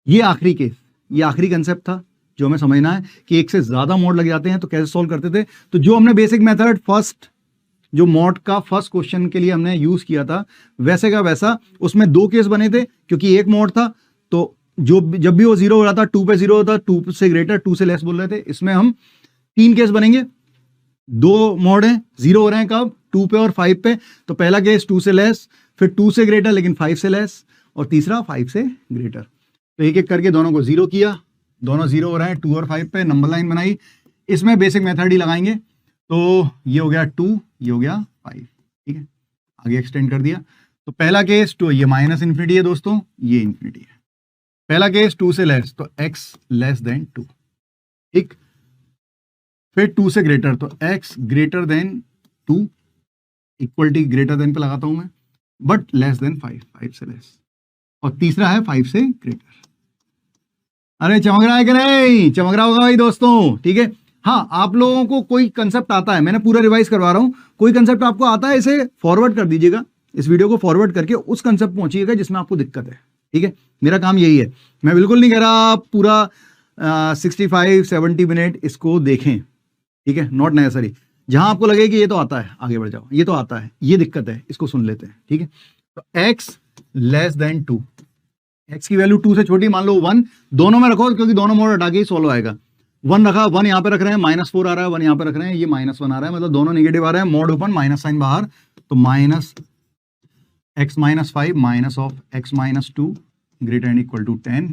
ये आखिरी केस, ये आखिरी कंसेप्ट था जो हमें समझना है कि एक से ज्यादा मोड लग जाते हैं तो कैसे सॉल्व करते थे। तो जो हमने बेसिक मेथड फर्स्ट, जो मोड का फर्स्ट क्वेश्चन के लिए हमने यूज किया था, वैसे का वैसा उसमें 2 केस बने थे, क्योंकि एक मोड था, तो जो जब भी वो 0 हो रहा था 2 पे 0 होता, 2 से ग्रेटर 2 से लेस बोल रहे थे। इसमें हम 3 केस बनेंगे, 2 मोड हैं, 0 हो रहे हैं कब, 2 पे और 5 पे। तो पहला केस 2 से लेस, फिर 2 से ग्रेटर लेकिन 5 से लेस, और तीसरा 5 से ग्रेटर। तो एक एक करके दोनों को 0 किया, दोनों 0 हो रहे हैं 2 और 5 पे, नंबर लाइन बनाई, इसमें बेसिक मेथड ही लगाएंगे। तो ये हो गया 2, ये हो गया 5, ठीक है, आगे एक्सटेंड कर दिया। तो पहला केस 2, ये -∞ है दोस्तों, ये ∞ है। पहला केस 2 से लेस, तो x लेस देन 2, ठीक। फिर 2 से ग्रेटर, तो x greater than 2, equality greater than पे लगाता हूं मैं, बट लेस देन 5, 5 से लेस। और तीसरा है 5 से ग्रेटर। अरे चमक रहा है कि नहीं, चमक रहा होगा भाई दोस्तों, ठीक है। हाँ, आप लोगों को कोई कंसेप्ट आता है, मैंने पूरा रिवाइज करवा रहा हूं, कोई कंसेप्ट आपको आता है, इसे फॉरवर्ड कर दीजिएगा, इस वीडियो को फॉरवर्ड करके उस कंसेप्ट पहुंचिएगा जिसमें आपको दिक्कत है, ठीक है। मेरा काम यही है, मैं बिल्कुल नहीं कह रहा आप पूरा 65-70 मिनट इसको देखें, ठीक है, नॉट नेसेसरी। जहां आपको लगे कि ये तो आता है आगे बढ़ जाओ, ये तो आता है, ये दिक्कत है, इसको सुन लेते हैं, ठीक है। तो x लेस देन 2, x की वैल्यू 2 से छोटी, मान लो 1, दोनों में रखो क्योंकि दोनों मोड हटा के ही सॉल्व आएगा। 1 रखा, 1 यहां पे रख रहे हैं, -4 आ रहा है, 1 यहां पे रख रहे हैं, ये -1 आ रहा है, मतलब दोनों नेगेटिव आ रहे हैं, मोड ओपन, माइनस साइन बाहर, तो -x - 5 minus of x - 2 greater and equal to 10।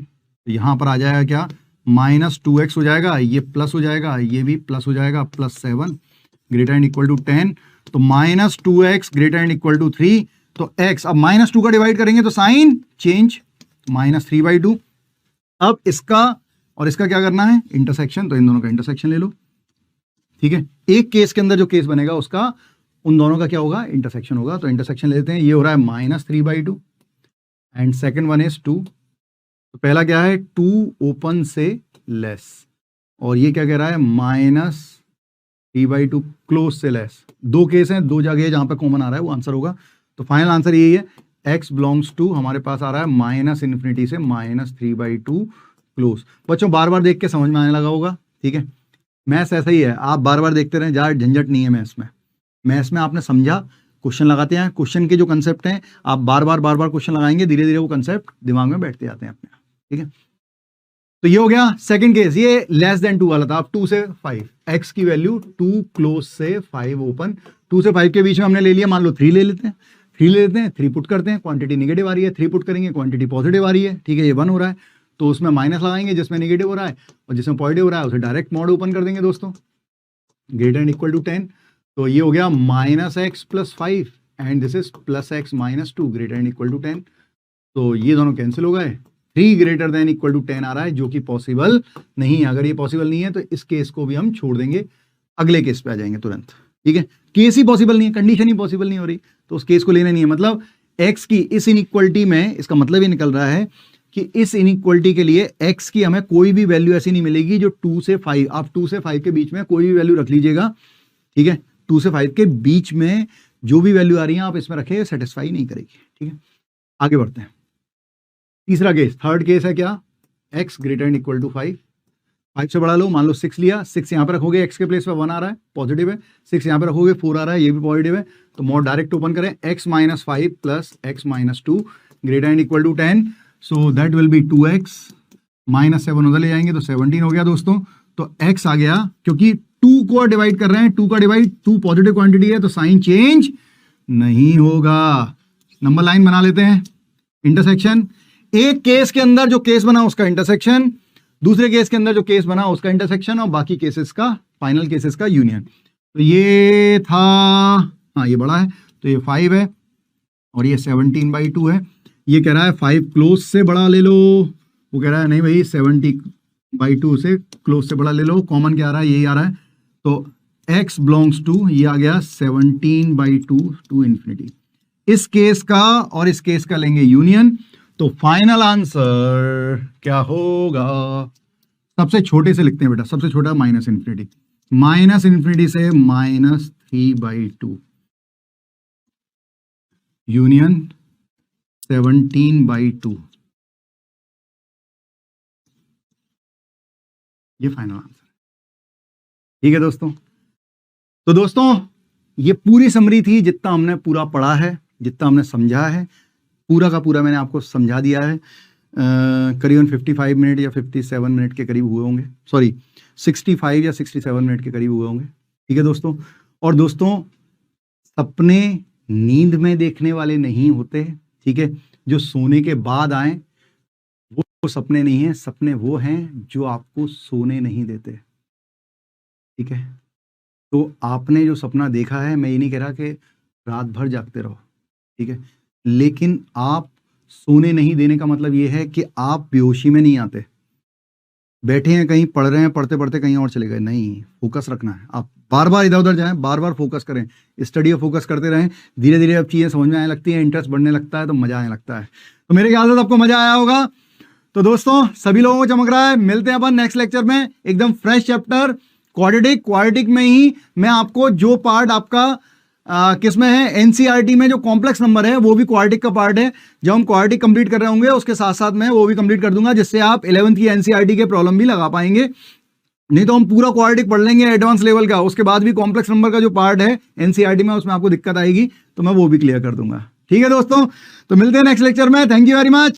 तो यहां पर आ जाएगा क्या, -2x हो जाएगा, ये प्लस हो जाएगा, ये भी प्लस हो जाएगा, +7 ग्रेटर एंड इक्वल टू 10। तो -2x greater and equal to 3, तो x, अब -2 का डिवाइड करेंगे तो साइन चेंज, -3/2। अब इसका और इसका क्या करना है, इंटरसेक्शन, तो इन दोनों का इंटरसेक्शन ले लो, ठीक है। एक केस के अंदर जो केस बनेगा उसका उन दोनों का क्या होगा, इंटरसेक्शन होगा। तो इंटरसेक्शन लेते हैं, ये हो रहा है -3/2 एंड सेकंड वन इज 2। तो पहला क्या है, 2 ओपन से लेस, और ये क्या कह रहा है, -3/2 क्लोज से लेस। 2 केस हैं, 2 जगह जहां पे कॉमन आ रहा है वो आंसर होगा। तो फाइनल आंसर यही है, x बिलोंग्स टू हमारे पास आ रहा है -∞ से -3/2 क्लोज। बच्चों बार बार देख के समझ में आने लगा होगा, ठीक है। मैथ्स ऐसा ही है, आप बार बार देखते रहें, ज़्यादा झंझट नहीं है मैथ्स में आपने समझा, क्वेश्चन लगाते हैं, क्वेश्चन के जो कंसेप्ट हैं आप बार बार क्वेश्चन लगाएंगे, धीरे धीरे वो कंसेप्ट दिमाग में बैठते जाते हैं अपने, ठीक है। तो ये हो गया सेकंड केस, ये लेस देन 2 वाला था। अब 2 से 5, x की वैल्यू 2 क्लोज से 5 ओपन, 2 से 5 के बीच में हमने ले लिया, मान लो 3 ले लेते हैं, 3 पुट करते हैं, क्वांटिटी नेगेटिव आ रही है, 3 पुट करेंगे, क्वांटिटी पॉजिटिव आ रही है, ठीक है, ये 1 हो रहा है, तो उसमें माइनस लगाएंगे जिसमें नेगेटिव हो रहा है, और जिसमें पॉजिटिव हो रहा है उसे डायरेक्ट मॉड ओपन कर देंगे दोस्तों, ग्रेटर एंड इक्वल टू 10। तो ये हो गया -x + 5 and this is +x - 2 greater and equal to 10। तो ये दोनों कैंसिल हो गए, 3 ग्रेटर देन इक्वल टू 10 आ रहा है, जो कि पॉसिबल नहीं है। अगर ये पॉसिबल नहीं है तो इस केस को भी हम छोड़ देंगे, अगले केस पे आ जाएंगे तुरंत, ठीक है। केस ही पॉसिबल नहीं है, कंडीशन ही पॉसिबल नहीं हो रही, तो उस केस को लेना नहीं है। मतलब x की इस इनइक्वलिटी में, इसका मतलब ये निकल रहा है कि इस इनइक्वलिटी के लिए x की हमें कोई भी वैल्यू ऐसी नहीं मिलेगी जो 2 से 5, आप 2 से 5 के बीच में कोई भी वैल्यू रख लीजिएगा, ठीक है, 2 से 5 के बीच में जो भी वैल्यू आ रही है आप इसमें रखें, सेटिस्फाई नहीं करेगी, ठीक है। आगे बढ़ते हैं। तीसरा केस, थर्ड केस है क्या, x greater and equal to 5, 5 से बड़ा लो, मान लो 6 लिया, 6 यहाँ पे रखोगे, x के प्लेस पे 1 आ रहा है, पॉजिटिव है, 6 यहाँ पे रखोगे 4 आ रहा है, ये भी पॉजिटिव है, तो मोड डायरेक्ट ओपन करें, x minus 5 plus x minus 2 greater and equal to 10, so that will be 2x minus 7 उधर ले जाएंगे तो 17 हो गया दोस्तों। तो x आ गया, क्योंकि 2 को डिवाइड कर रहे हैं, 2 का डिवाइड 2 पॉजिटिव क्वांटिटी है तो साइन चेंज नहीं होगा। नंबर लाइन बना लेते हैं, इंटरसेक्शन, एक केस के अंदर जो केस बना उसका इंटरसेक्शन, दूसरे केस के अंदर जो केस बना उसका इंटरसेक्शन, और बाकी केसेस का, फाइनल केसेस का यूनियन। तो ये था, हाँ ये बड़ा है तो ये 5 है और ये 17/2 है। ये कह रहा है 5 क्लोज से बड़ा ले लो, वो कह रहा है नहीं भाई 70/2 से क्लोज से बड़ा ले लो, कॉमन क्या आ रहा है, यही आ रहा है, तो x बिलोंग्स टू, ये आ गया 17/2 टू इन्फिनिटी। इस केस का और इस केस का लेंगे यूनियन, तो फाइनल आंसर क्या होगा, सबसे छोटे से लिखते हैं बेटा, सबसे छोटा माइनस इन्फिनिटी, माइनस इन्फिनिटी से -3/2 यूनियन 17/2, ये फाइनल आंसर। ठीक है दोस्तों, तो दोस्तों ये पूरी समरी थी, जितना हमने पूरा पढ़ा है, जितना हमने समझा है, पूरा का पूरा मैंने आपको समझा दिया है। करीबन 55 मिनट या 57 मिनट के करीब हुए होंगे, सॉरी 65 या 67 मिनट के करीब हुए होंगे। ठीक है दोस्तों, और दोस्तों सपने नींद में देखने वाले नहीं होते, ठीक है, जो सोने के बाद आए वो सपने नहीं है, सपने वो हैं जो आपको सोने नहीं देते। ठीक है, तो आपने जो सपना देखा है, मैं ये नहीं कह रहा कि रात भर जागते रहो, ठीक है, लेकिन आप सोने नहीं देने का मतलब ये है कि आप बेहोशी में नहीं आते, बैठे हैं कहीं पढ़ रहे हैं, पढ़ते पढ़ते कहीं और चले गए, नहीं, फोकस रखना है, आप बार बार इधर उधर जाएं, बार बार फोकस करें, स्टडी और फोकस करते रहें, धीरे धीरे अब चीज़ें समझ में आने लगती हैं, इंटरेस्ट बढ़ने लगता है तो मजा आने लगता है। तो मेरे ख्याल से आपको मजा आया होगा। तो दोस्तों सभी लोगों को चमक रहा है, मिलते हैं अपन नेक्स्ट लेक्चर में एकदम फ्रेश चैप्टर क्वाड्रेटिक में ही मैं आपको जो पार्ट आपका किसमें है, एनसीईआरटी में जो कॉम्प्लेक्स नंबर है वो भी क्वाड्रेटिक का पार्ट है, जब हम क्वाड्रेटिक कंप्लीट कर रहे होंगे उसके साथ साथ में वो भी कंप्लीट कर दूंगा, जिससे आप 11th की एनसीईआरटी के प्रॉब्लम भी लगा पाएंगे। नहीं तो हम पूरा क्वाड्रेटिक पढ़ लेंगे एडवांस लेवल का, उसके बाद भी कॉम्प्लेक्स नंबर का जो पार्ट है एनसीईआरटी में उसमें आपको दिक्कत आएगी, तो मैं वो भी क्लियर कर दूंगा। ठीक है दोस्तों, तो मिलते हैं नेक्स्ट लेक्चर में, थैंक यू वेरी मच।